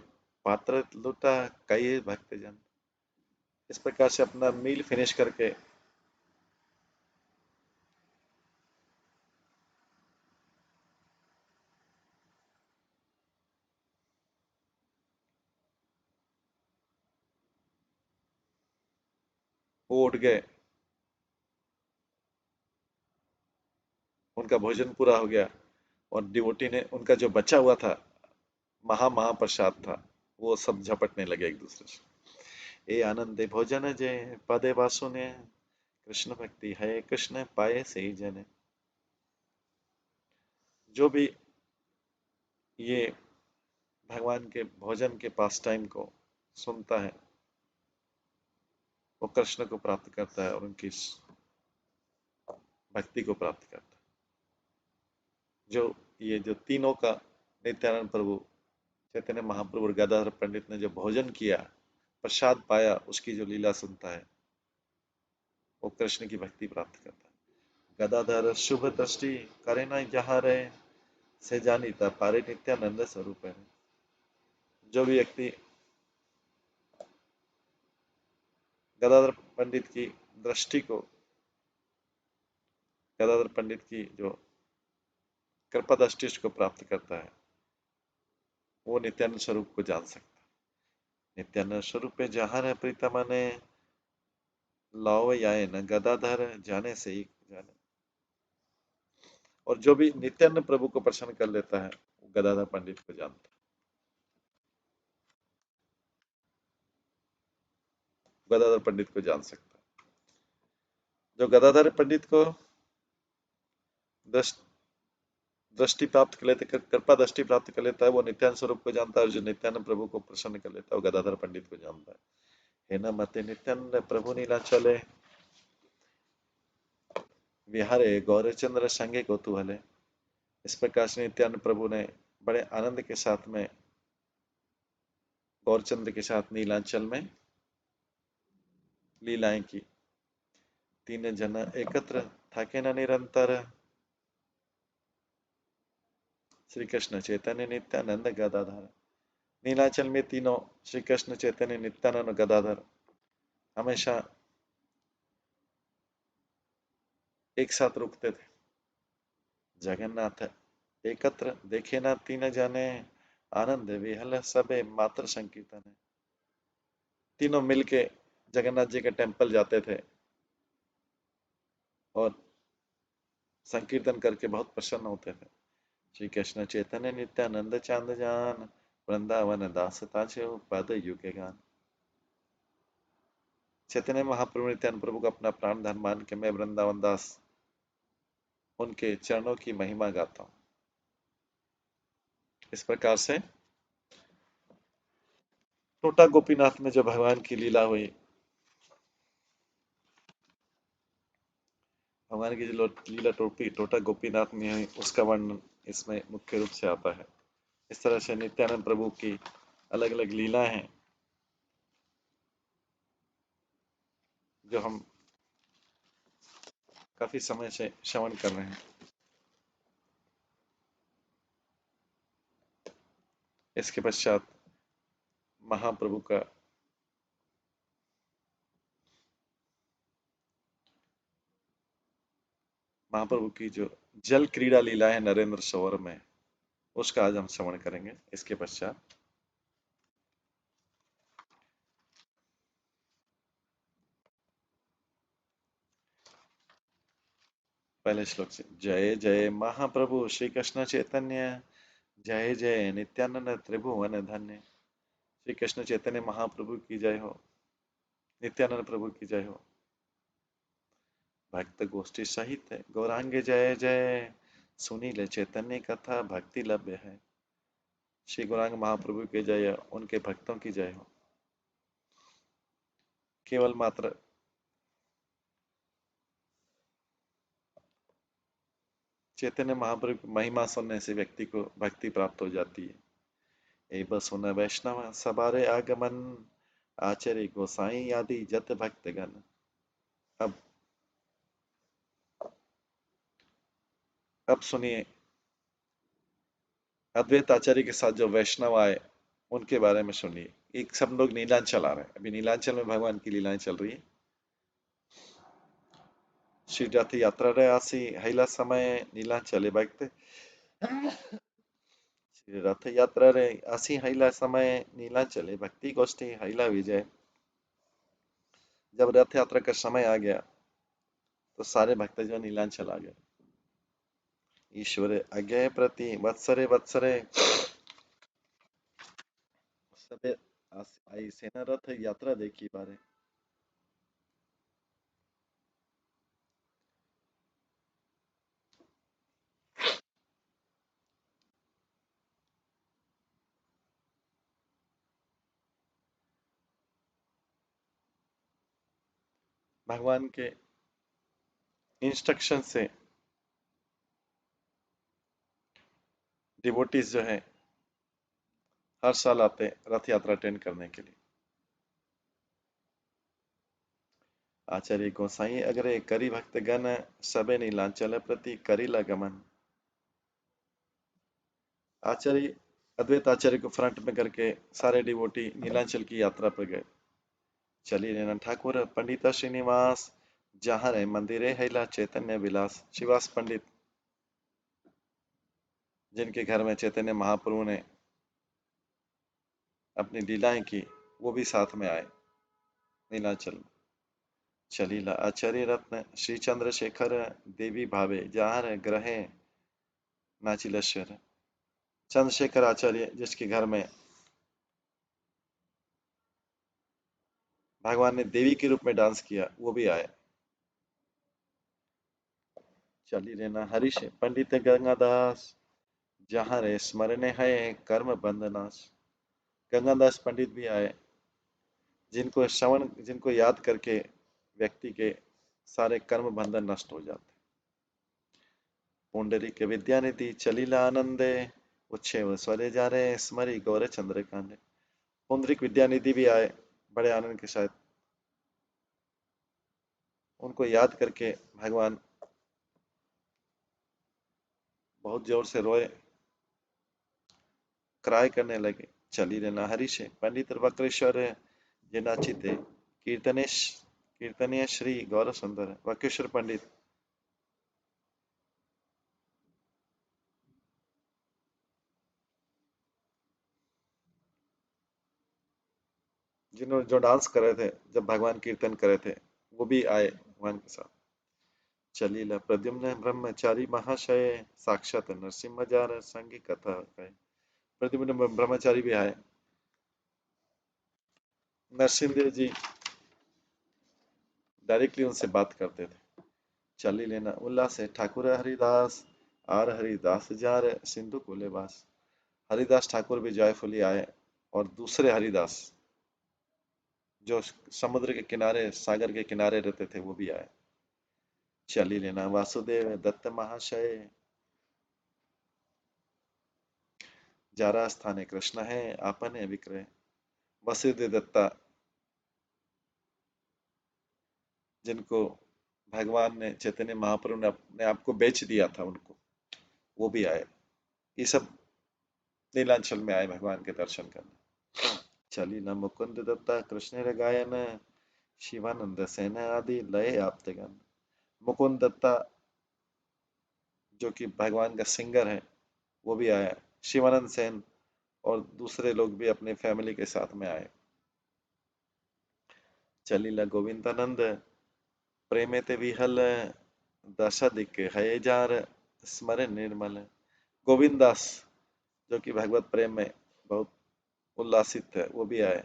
पात्र लुटा कई भक्तजन। इस प्रकार से अपना मील फिनिश करके वो उठ गए, उनका भोजन पूरा हो गया और डिवोटी ने उनका जो बचा हुआ था महाप्रसाद था वो सब झपटने लगे एक दूसरे से। ए आनंदे भोजन जय पदे वासुने कृष्ण भक्ति है कृष्ण पाए से ही जने। जो भी ये भगवान के भोजन के पास टाइम को सुनता है वो कृष्ण को प्राप्त करता है और उनकी भक्ति को प्राप्त करता है। जो ये जो तीनों का नित्यानंद प्रभु, चैतन्य महाप्रभु और गदाधर पंडित ने जो भोजन किया, प्रसाद पाया, उसकी जो लीला सुनता है वो कृष्ण की भक्ति प्राप्त करता है। गदाधर शुभ दृष्टि करे ना जहाँ रहे, से जानीता पारे नित्यानंद स्वरूप है। जो भी व्यक्ति गदाधर पंडित की दृष्टि को, गदाधर पंडित की जो कृपा दृष्टि को प्राप्त करता है वो नित्यानंद स्वरूप को जान सकता है। नित्यानंद स्वरूप पे जहाँ है प्रीतम ने, लाओ आए न गदाधर जाने से ही जाने। और जो भी नित्यानंद प्रभु को प्रसन्न कर लेता है वो गदाधर पंडित को जानता है, गदाधर पंडित को जान सकता है। जो गदाधर पंडित को दृष्टि प्राप्त कर लेते, कृपा दृष्टि प्राप्त कर लेता है, वो नित्यानंद स्वरूप को जानता है। और जो नित्यानंद प्रभु को प्रसन्न कर लेता है वो गदाधर पंडित को जानता है। हे न मते नित्यानंद प्रभु नीला चले, विहारे गौरचंद्र संगे कौतूहले। इस प्रकार से नित्यानंद प्रभु ने बड़े आनंद के साथ में गौरचंद्र के साथ नीलांचल में लीलाएं की। तीन जन एकत्र थाके न निरंतर, श्री कृष्ण चैतन्य नित्यानंद गदाधर। नीलांचल में तीनों श्री कृष्ण चैतन्य नित्यानंद गदाधर हमेशा एक साथ रुकते थे। जगन्नाथ एकत्र देखे ना तीन जाने, आनंद विहल सबे मात्र संकीर्तन है। तीनों मिलके जगन्नाथ जी के टेम्पल जाते थे और संकीर्तन करके बहुत प्रसन्न होते थे। श्री कृष्ण चैतन्य नित्यानंद चांद जान, वृंदावन दास ताजे पद युगे गान। चैतन्य महाप्रभु नित्यानंद प्रभु को अपना प्राण धन मान के मैं वृंदावन दास उनके चरणों की महिमा गाता हूँ। इस प्रकार से टोटा गोपीनाथ में जो भगवान की लीला हुई, भगवान की जो लीला टोटा गोपीनाथ में हुई, उसका वर्णन इसमें मुख्य रूप से आता है। इस तरह से नित्यानंद प्रभु की अलग अलग लीला हैं जो हम काफी समय से श्रवण कर रहे हैं। इसके पश्चात महाप्रभु का महाप्रभु की जो जल क्रीड़ा लीला है नरेंद्र सरोवर में, उसका आज हम श्रवण करेंगे। इसके पश्चात पहले श्लोक से, जय जय महाप्रभु श्री कृष्ण चैतन्य, जय जय नित्यानंद त्रिभुवन धन्य। श्री कृष्ण चैतन्य महाप्रभु की जय हो, नित्यानंद प्रभु की जय हो। भक्त गोष्ठी सहित है गौरांग जय जय, सुनील चैतन्य कथा भक्ति लभ्य है। श्री गौरांग महाप्रभु की जय, उनके भक्तों की जय हो। केवल मात्र चैतन्य महाप्रभु की महिमा सुनने से व्यक्ति को भक्ति प्राप्त हो जाती है। ए बसुन वैष्णव सबारे आगमन, आचार्य गोसाई आदि जत भक्तगण। अब अब सुनिए अद्वैत आचार्य के साथ जो वैष्णव आए उनके बारे में सुनिए। एक सब लोग नीलांचल आ रहे हैं, अभी नीलांचल में भगवान की लीलाएं चल रही है। श्री रथ यात्रा रहे आसी हैला समय नीलांचले भक्त, श्री रथ यात्रा रे आसी हैला समय नीलांचले भक्ति गोष्ठी हैला विजय। जब रथ यात्रा का समय आ गया तो सारे भक्तजन नीलांचल आ गए। ईश्वर आज्ञा प्रति वत्सरे वत्सरे सबे आई सेना रथ यात्रा देखी बारे। भगवान के इंस्ट्रक्शन से डिवोटीज जो है हर साल आते रथ यात्रा अटेंड करने के लिए। आचार्य गोसाई अग्रे करी भक्त गण, सबे नीलांचल प्रति करीला गमन। आचार्य अद्वैत आचार्य को फ्रंट में करके सारे डिवोटी नीलांचल की यात्रा पर गए। चली रेना ठाकुर पंडिता श्रीनिवास, जहाँ रहे मंदिरे हैला चैतन्य विलास। शिवास पंडित जिनके घर में चैतन्य महाप्रभु ने अपनी लीलाएं की, वो भी साथ में आए नीलांचल में। चलीला आचार्य रत्न श्री चंद्रशेखर, देवी भावे जहाँ रहे ग्रहे नाचिलेश्वर। चंद्रशेखर आचार्य जिसके घर में भगवान ने देवी के रूप में डांस किया, वो भी आए। चली रेना हरीश पंडित गंगादास, जहाँ रे स्मरण है कर्म बंधनाश। गंगादास पंडित भी आए, जिनको श्रवण, जिनको याद करके व्यक्ति के सारे कर्म बंधन नष्ट हो जाते। पुंडरीक विद्यानिधि चलीला आनंदे, उच्छेव स्वरे जा रहे स्मरी गौर चंद्रकांत। पुंडरीक विद्यानिधि भी आए बड़े आनंद के साथ। उनको याद करके भगवान बहुत जोर से रोए, क्राई करने लगे। चली रहना हरीश पंडित वक्रेश्वर जिनाचिते कीर्तनेश कीर्तनीय श्री गौर सुंदर। वक्रेश्वर पंडित जिन्होंने जो डांस कर रहे थे जब भगवान कीर्तन कर रहे थे, वो भी आए भगवान के साथ। चलीला प्रद्युम्न ब्रह्मचारी महाशय, साक्षात नरसिम्हा जार संगी कथा कहे। प्रद्युम्न ब्रह्मचारी भी आए। नरसिंह देव जी डायरेक्टली उनसे बात करते थे। चली लेना उल्लास है ठाकुर हरिदास, आर हरिदास जार सिंधु कोलेवास। हरिदास ठाकुर भी जॉयफुली आए, और दूसरे हरिदास जो समुद्र के किनारे, सागर के किनारे रहते थे, वो भी आए। चली लेना वासुदेव दत्त महाशय, जारा स्थाने कृष्ण है आपन है विक्रय। वसुदेव दत्ता जिनको भगवान ने, चैतन्य महाप्रभु ने अपने आप को बेच दिया था उनको, वो भी आए। ये सब नीलांचल में आए भगवान के दर्शन करने। चली न मुकुंद दत्ता कृष्ण रे गायन, शिवानंद सेन आदि लय आपतेगन। मुकुंद दत्ता जो कि भगवान का सिंगर है, वो भी आया। शिवानंद सेन और दूसरे लोग भी अपने फैमिली के साथ में आए। चलीला गोविंदानंद प्रेमे ते विहल, दशाधिक है जार स्मरण निर्मल। गोविंद दास जो कि भगवत प्रेम में बहुत उल्लासित है, वो भी आए।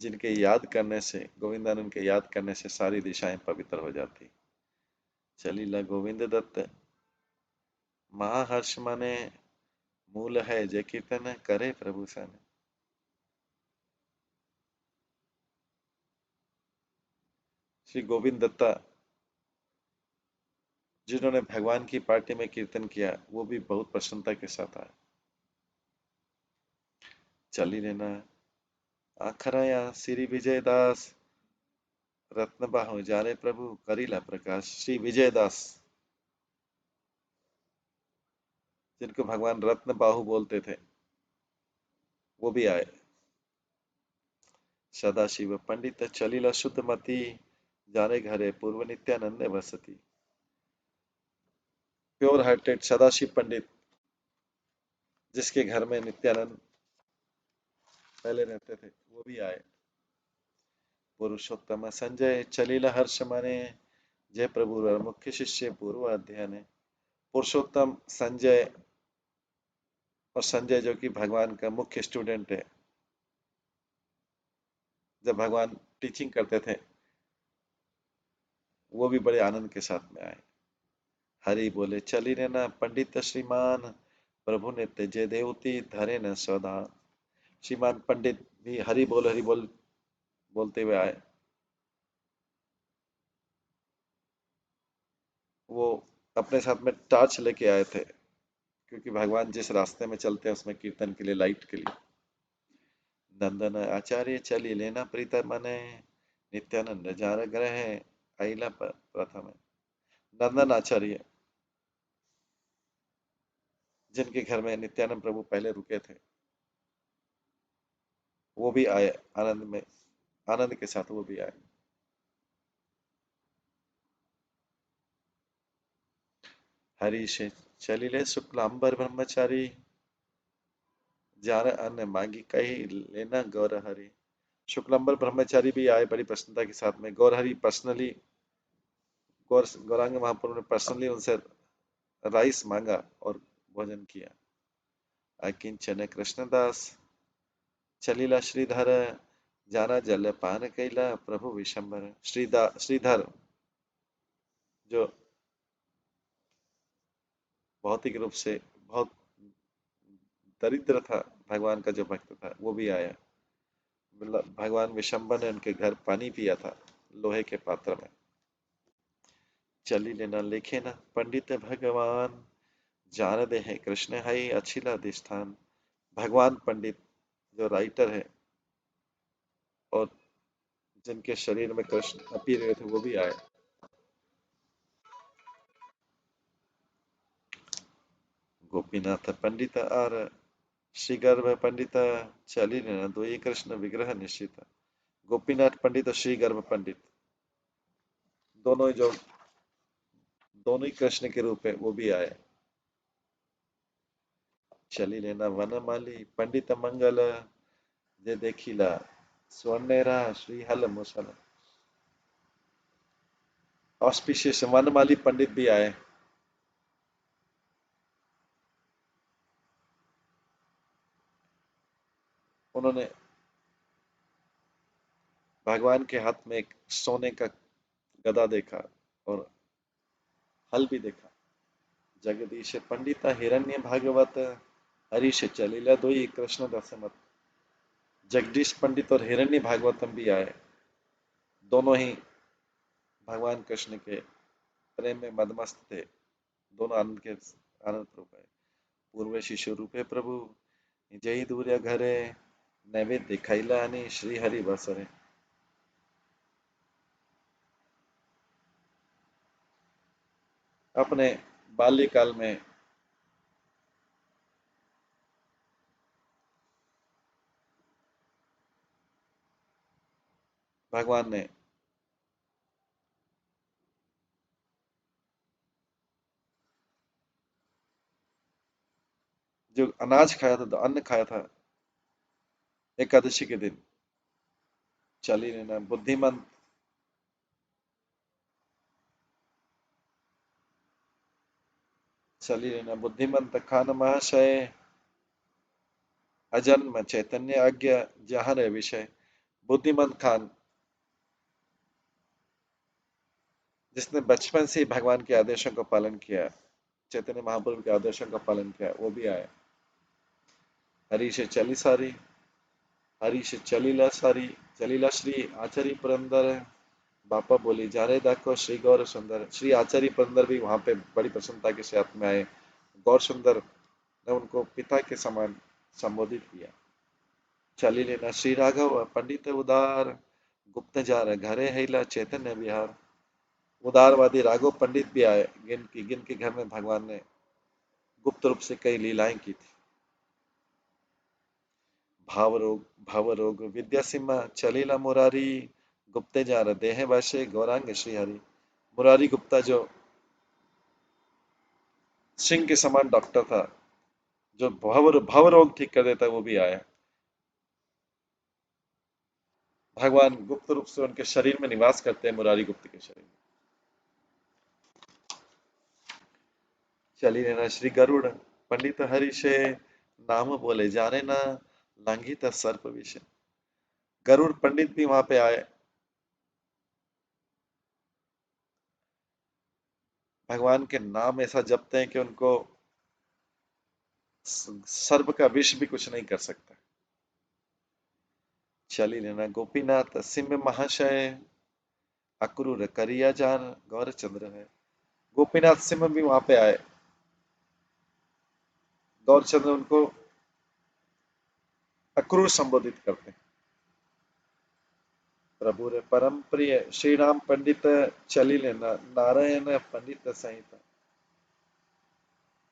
जिनके याद करने से, गोविंदानंद के याद करने से सारी दिशाएं पवित्र हो जाती। चलीला गोविंद दत्त महाहर्ष माने, मूल है जय कीर्तन करे प्रभु सन। श्री गोविंद दत्ता जिन्होंने भगवान की पार्टी में कीर्तन किया, वो भी बहुत प्रसन्नता के साथ आए। चली लेना आखराया श्री विजय दास, रत्न बाहु जारे प्रभु करीला प्रकाश। श्री विजय दास जिनको भगवान रत्न बाहु बोलते थे, वो भी आए। सदाशिव पंडित चलीला शुद्ध मती, जाने घरे पूर्व नित्यानंद वसती। प्योर हार्टेड सदाशिव पंडित जिसके घर में नित्यानंद पहले रहते थे, वो भी आए। पुरुषोत्तम संजय चलीला हर्ष माने, जय प्रभु मुख्य शिष्य पूर्व अध्ययन है। पुरुषोत्तम संजय, और संजय जो कि भगवान का मुख्य स्टूडेंट है, जब भगवान टीचिंग करते थे, वो भी बड़े आनंद के साथ में आए। हरि बोले चली रहना पंडित श्रीमान, प्रभु ने तेजे देवती धरे न सौदा। श्रीमान पंडित भी हरि बोल बोलते हुए आए। वो अपने साथ में टॉर्च लेके आए थे, क्योंकि भगवान जिस रास्ते में चलते हैं उसमें कीर्तन के लिए, लाइट के लिए। नंदन आचार्य चली लेना प्रीतर मने, नित्यानंद जार ग्रह आइला प्रथम। नंदन आचार्य, जिनके घर में नित्यानंद प्रभु पहले रुके थे, वो भी आए आनंद में, आनंद के साथ वो भी आए। हरीश चलिले शुक्लांबर ब्रह्मचारी, जार अन्न मांगी कही लेना गौर हरि। शुक्लांबर ब्रह्मचारी भी आए बड़ी प्रसन्नता के साथ में। गौर हरि पर्सनली, गौरांग महाप्रभु ने पर्सनली उनसे राइस मांगा और भोजन किया। अकिंचन कृष्णदास चलीला श्रीधर, जाना जल पान कैला प्रभु विशंबर। श्रीधर जो भौतिक रूप से बहुत दरिद्र था, भगवान का जो भक्त था, वो भी आया। मतलब भगवान विशंबर ने उनके घर पानी पिया था लोहे के पात्र में। चली लेना लिखे ना पंडित भगवान, जान दे है कृष्ण है अछिला अधिष्ठान। भगवान पंडित जो राइटर है और जिनके शरीर में कृष्ण अपी रहे थे, वो भी आए। गोपीनाथ पंडित आर, श्री गर्भ पंडित चली लेना दो ये कृष्ण विग्रह निश्चित। गोपीनाथ पंडित और श्री गर्भ पंडित, दोनों जो दोनों ही कृष्ण के रूप है, वो भी आए। चली लेना वनमाली पंडित मंगल, जे देखिला स्वर्णेरा श्रीहल मुसल। ऑस्पिशियस वनमाली पंडित भी आए। उन्होंने भगवान के हाथ में एक सोने का गदा देखा और हल भी देखा। जगदीश पंडित हिरण्य भागवत, हरीश चलीला दोई कृष्ण दसमत। जगदीश पंडित और हिरण्य भागवतम भी आए। दोनों ही भगवान कृष्ण के प्रेम में मदमस्त थे। दोनों आनंद रूप है। पूर्व शिशु रूपे प्रभु, जय दूर्य घरे, नैवेद्य खाइला अनि श्री हरि बसरे। अपने बाल्यकाल में भगवान ने जो अनाज खाया था, अन्न खाया था एकादशी के दिन, चली लेना बुद्धिमान, चली लेना बुद्धिमंत खान महाशय, अजन्म चैतन्य आज्ञा जहान है विषय। बुद्धिमंत खान, जिसने बचपन से ही भगवान के आदेशों का पालन किया, चैतन्य महाप्रभु के आदेशों का पालन किया, वो भी आए। हरी से चली सारी, हरी से चलीला सारी, चलीला श्री आचार्य पुरंदर। बापा बोली जा रहे देखो श्री गौर सुंदर। श्री आचार्य पुरंदर भी वहां पे बड़ी प्रसन्नता के साथ में आए। गौर सुंदर ने उनको पिता के समान संबोधित किया। चली लेना श्री राघव पंडित उदार, गुप्त जार घरे हैला चैतन्य विहार। उदारवादी राघव पंडित भी आए, जिनके घर में भगवान ने गुप्त रूप से कई लीलाएं की थी। भाव रोग विद्या सीमा चलीला मुरारी, गुप्ते जार देह वशे गौरांग श्रीहरि। मुरारी गुप्ता जो सिंह के समान डॉक्टर था, जो भव रोग ठीक कर देता है, वो भी आया। भगवान गुप्त रूप से उनके शरीर में निवास करते हैं, मुरारी गुप्त के शरीर में। चली लेना श्री गरुड़ पंडित हरिषे, नाम बोले जाने ना लांघित सर्प विषय। गरुड़ पंडित भी वहां पे आए। भगवान के नाम ऐसा जपते हैं कि उनको सर्प का विष भी कुछ नहीं कर सकता। चली लेना गोपीनाथ सिंह महाशय, अक्रूर करिया जान गौर चंद्र है। गोपीनाथ सिंह भी वहां पे आए। गौरचंद्र उनको अक्रूर संबोधित करते हैं। प्रभु रे परम प्रिय श्री राम पंडित चलिले नारायण पंडित संहिता।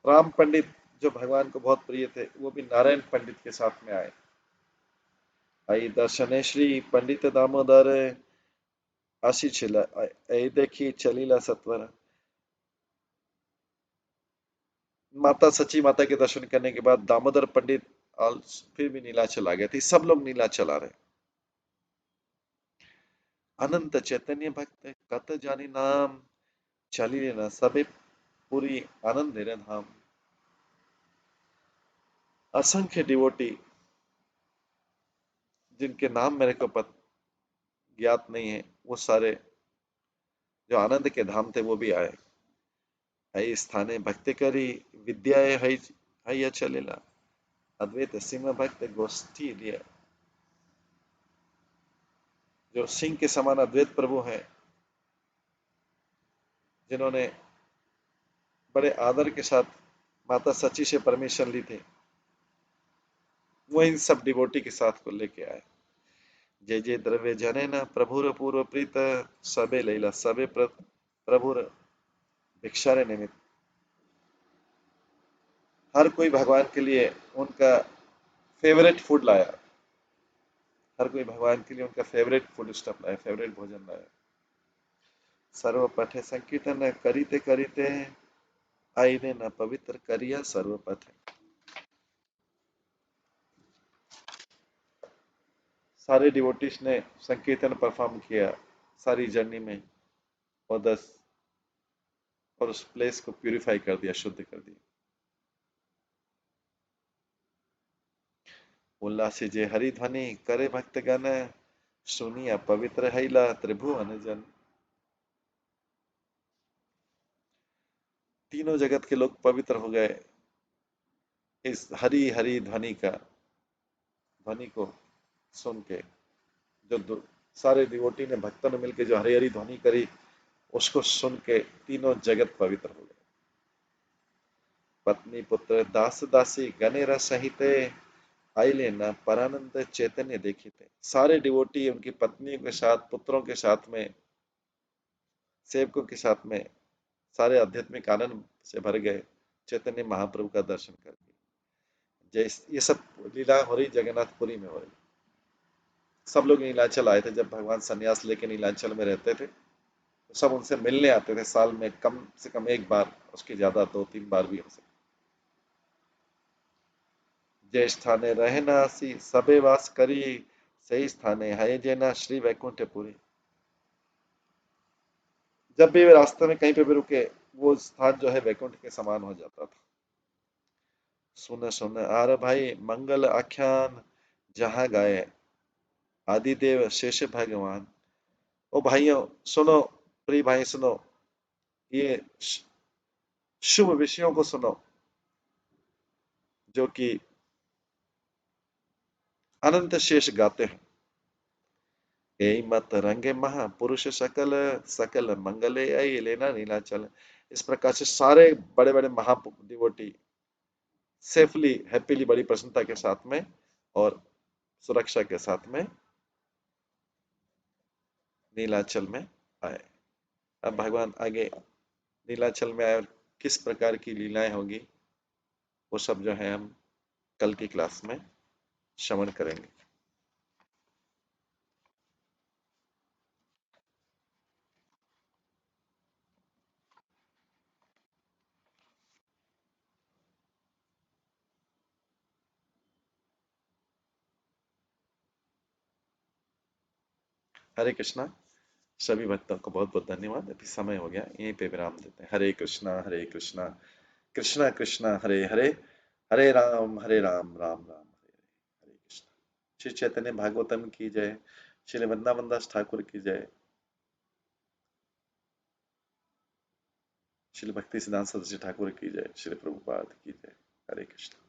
राम पंडित जो भगवान को बहुत प्रिय थे, वो भी नारायण पंडित के साथ में आए। आई दर्शने श्री पंडित दामोदर आशी छिला आई देखी चलीला सत्वर। माता सची माता के दर्शन करने के बाद दामोदर पंडित फिर भी नीलाचल आ गए थे। सब लोग नीलाचल आ रहे। अनंत चैतन्य भक्त कत जानी नाम चली न सबे पूरी आनंद निरन धाम। असंख्य डिवोटी जिनके नाम मेरे को ज्ञात नहीं है, वो सारे जो आनंद के धाम थे वो भी आए। हई स्थाने भक्ति करी विद्याए हई हई चलेला अद्वैत सिंह भक्त गोष्ठी लिए। जो सिंह के समान अद्वैत प्रभु हैं, जिन्होंने बड़े आदर के साथ माता सची से परमिशन ली थी, वो इन सब डिवोटी के साथ को लेके आए। जय जय द्रव्य जने न प्रभुर पूर्व प्रीत सबे लैला सबे प्रभुर भिक्षारे निमित्त। हर कोई भगवान के लिए उनका फेवरेट फूड लाया। हर कोई भगवान के लिए उनका फेवरेट फूड स्टफ लाया, फेवरेट भोजन लाया। सर्व पठे संकीर्तन करीते करीते आई ने न पवित्र करिया सर्व पठे। सारे डिवोटीज ने संकीर्तन परफॉर्म किया सारी जर्नी में, और उस प्लेस को प्यूरिफाई कर दिया, शुद्ध कर दिया। उल्लासी जे हरि ध्वनि करे भक्त गण सुनिया पवित्र हैला त्रिभुवन जन। तीनों जगत के लोग पवित्र हो गए इस हरि हरि ध्वनि का ध्वनि को सुन के। जो सारे डिवोटी ने भक्तों ने मिलकर जो हरि हरि ध्वनि करी, उसको सुन के तीनों जगत पवित्र हो गए। पत्नी पुत्र दास दासी गणेर सहित आइले न परानंद चैतन्य देखिते। सारे डिवोटी उनकी पत्नियों के साथ, पुत्रों के साथ में, सेवकों के साथ में सारे आध्यात्मिक आनंद से भर गए चैतन्य महाप्रभु का दर्शन करके। जय ये सब लीला हो रही जगन्नाथपुरी में हो रही। सब लोग नीलांचल आए थे। जब भगवान संन्यास लेके नीलांचल में रहते थे, तो सब उनसे मिलने आते थे, साल में कम से कम एक बार, उसकी ज्यादा 2-3 बार भी हो सकती। जय स्थाने रहे नासी सबे वास करी सही स्थाने है जेना श्री वैकुंठपुरी। जब भी वे रास्ते में कहीं पे भी रुके, वो स्थान जो है वैकुंठ के समान हो जाता था। सुन सुन आर भाई मंगल आख्यान जहां गाए आदिदेव शेष भगवान। ओ भाइयों सुनो, प्रिय भाई सुनो, ये शुभ विषयों को सुनो जो कि अनंत शेष गाते हैं। यही मत रंगे महापुरुष सकल सकल मंगले आई लेना नीलाचल। इस प्रकार से सारे बड़े बड़े महाडिवोटी सेफली हैप्पीली बड़ी प्रसन्नता के साथ में और सुरक्षा के साथ में नीलाचल में आए। अब भगवान आगे नीलाचल में आए और किस प्रकार की लीलाएं होगी, वो सब जो है हम कल की क्लास में श्रवण करेंगे। हरे कृष्णा। सभी भक्तों को बहुत बहुत धन्यवाद। अभी समय हो गया, यहीं पे विराम देते हैं। हरे कृष्णा कृष्णा कृष्णा हरे हरे, हरे राम राम राम हरे हरे। हरे कृष्णा। श्री चैतन्य भागवतम की जय। श्री वृंदावन दास ठाकुर की जय। श्री भक्ति सिद्धांत सरस्वती ठाकुर की जय। श्री प्रभुपाद की जय। हरे कृष्ण।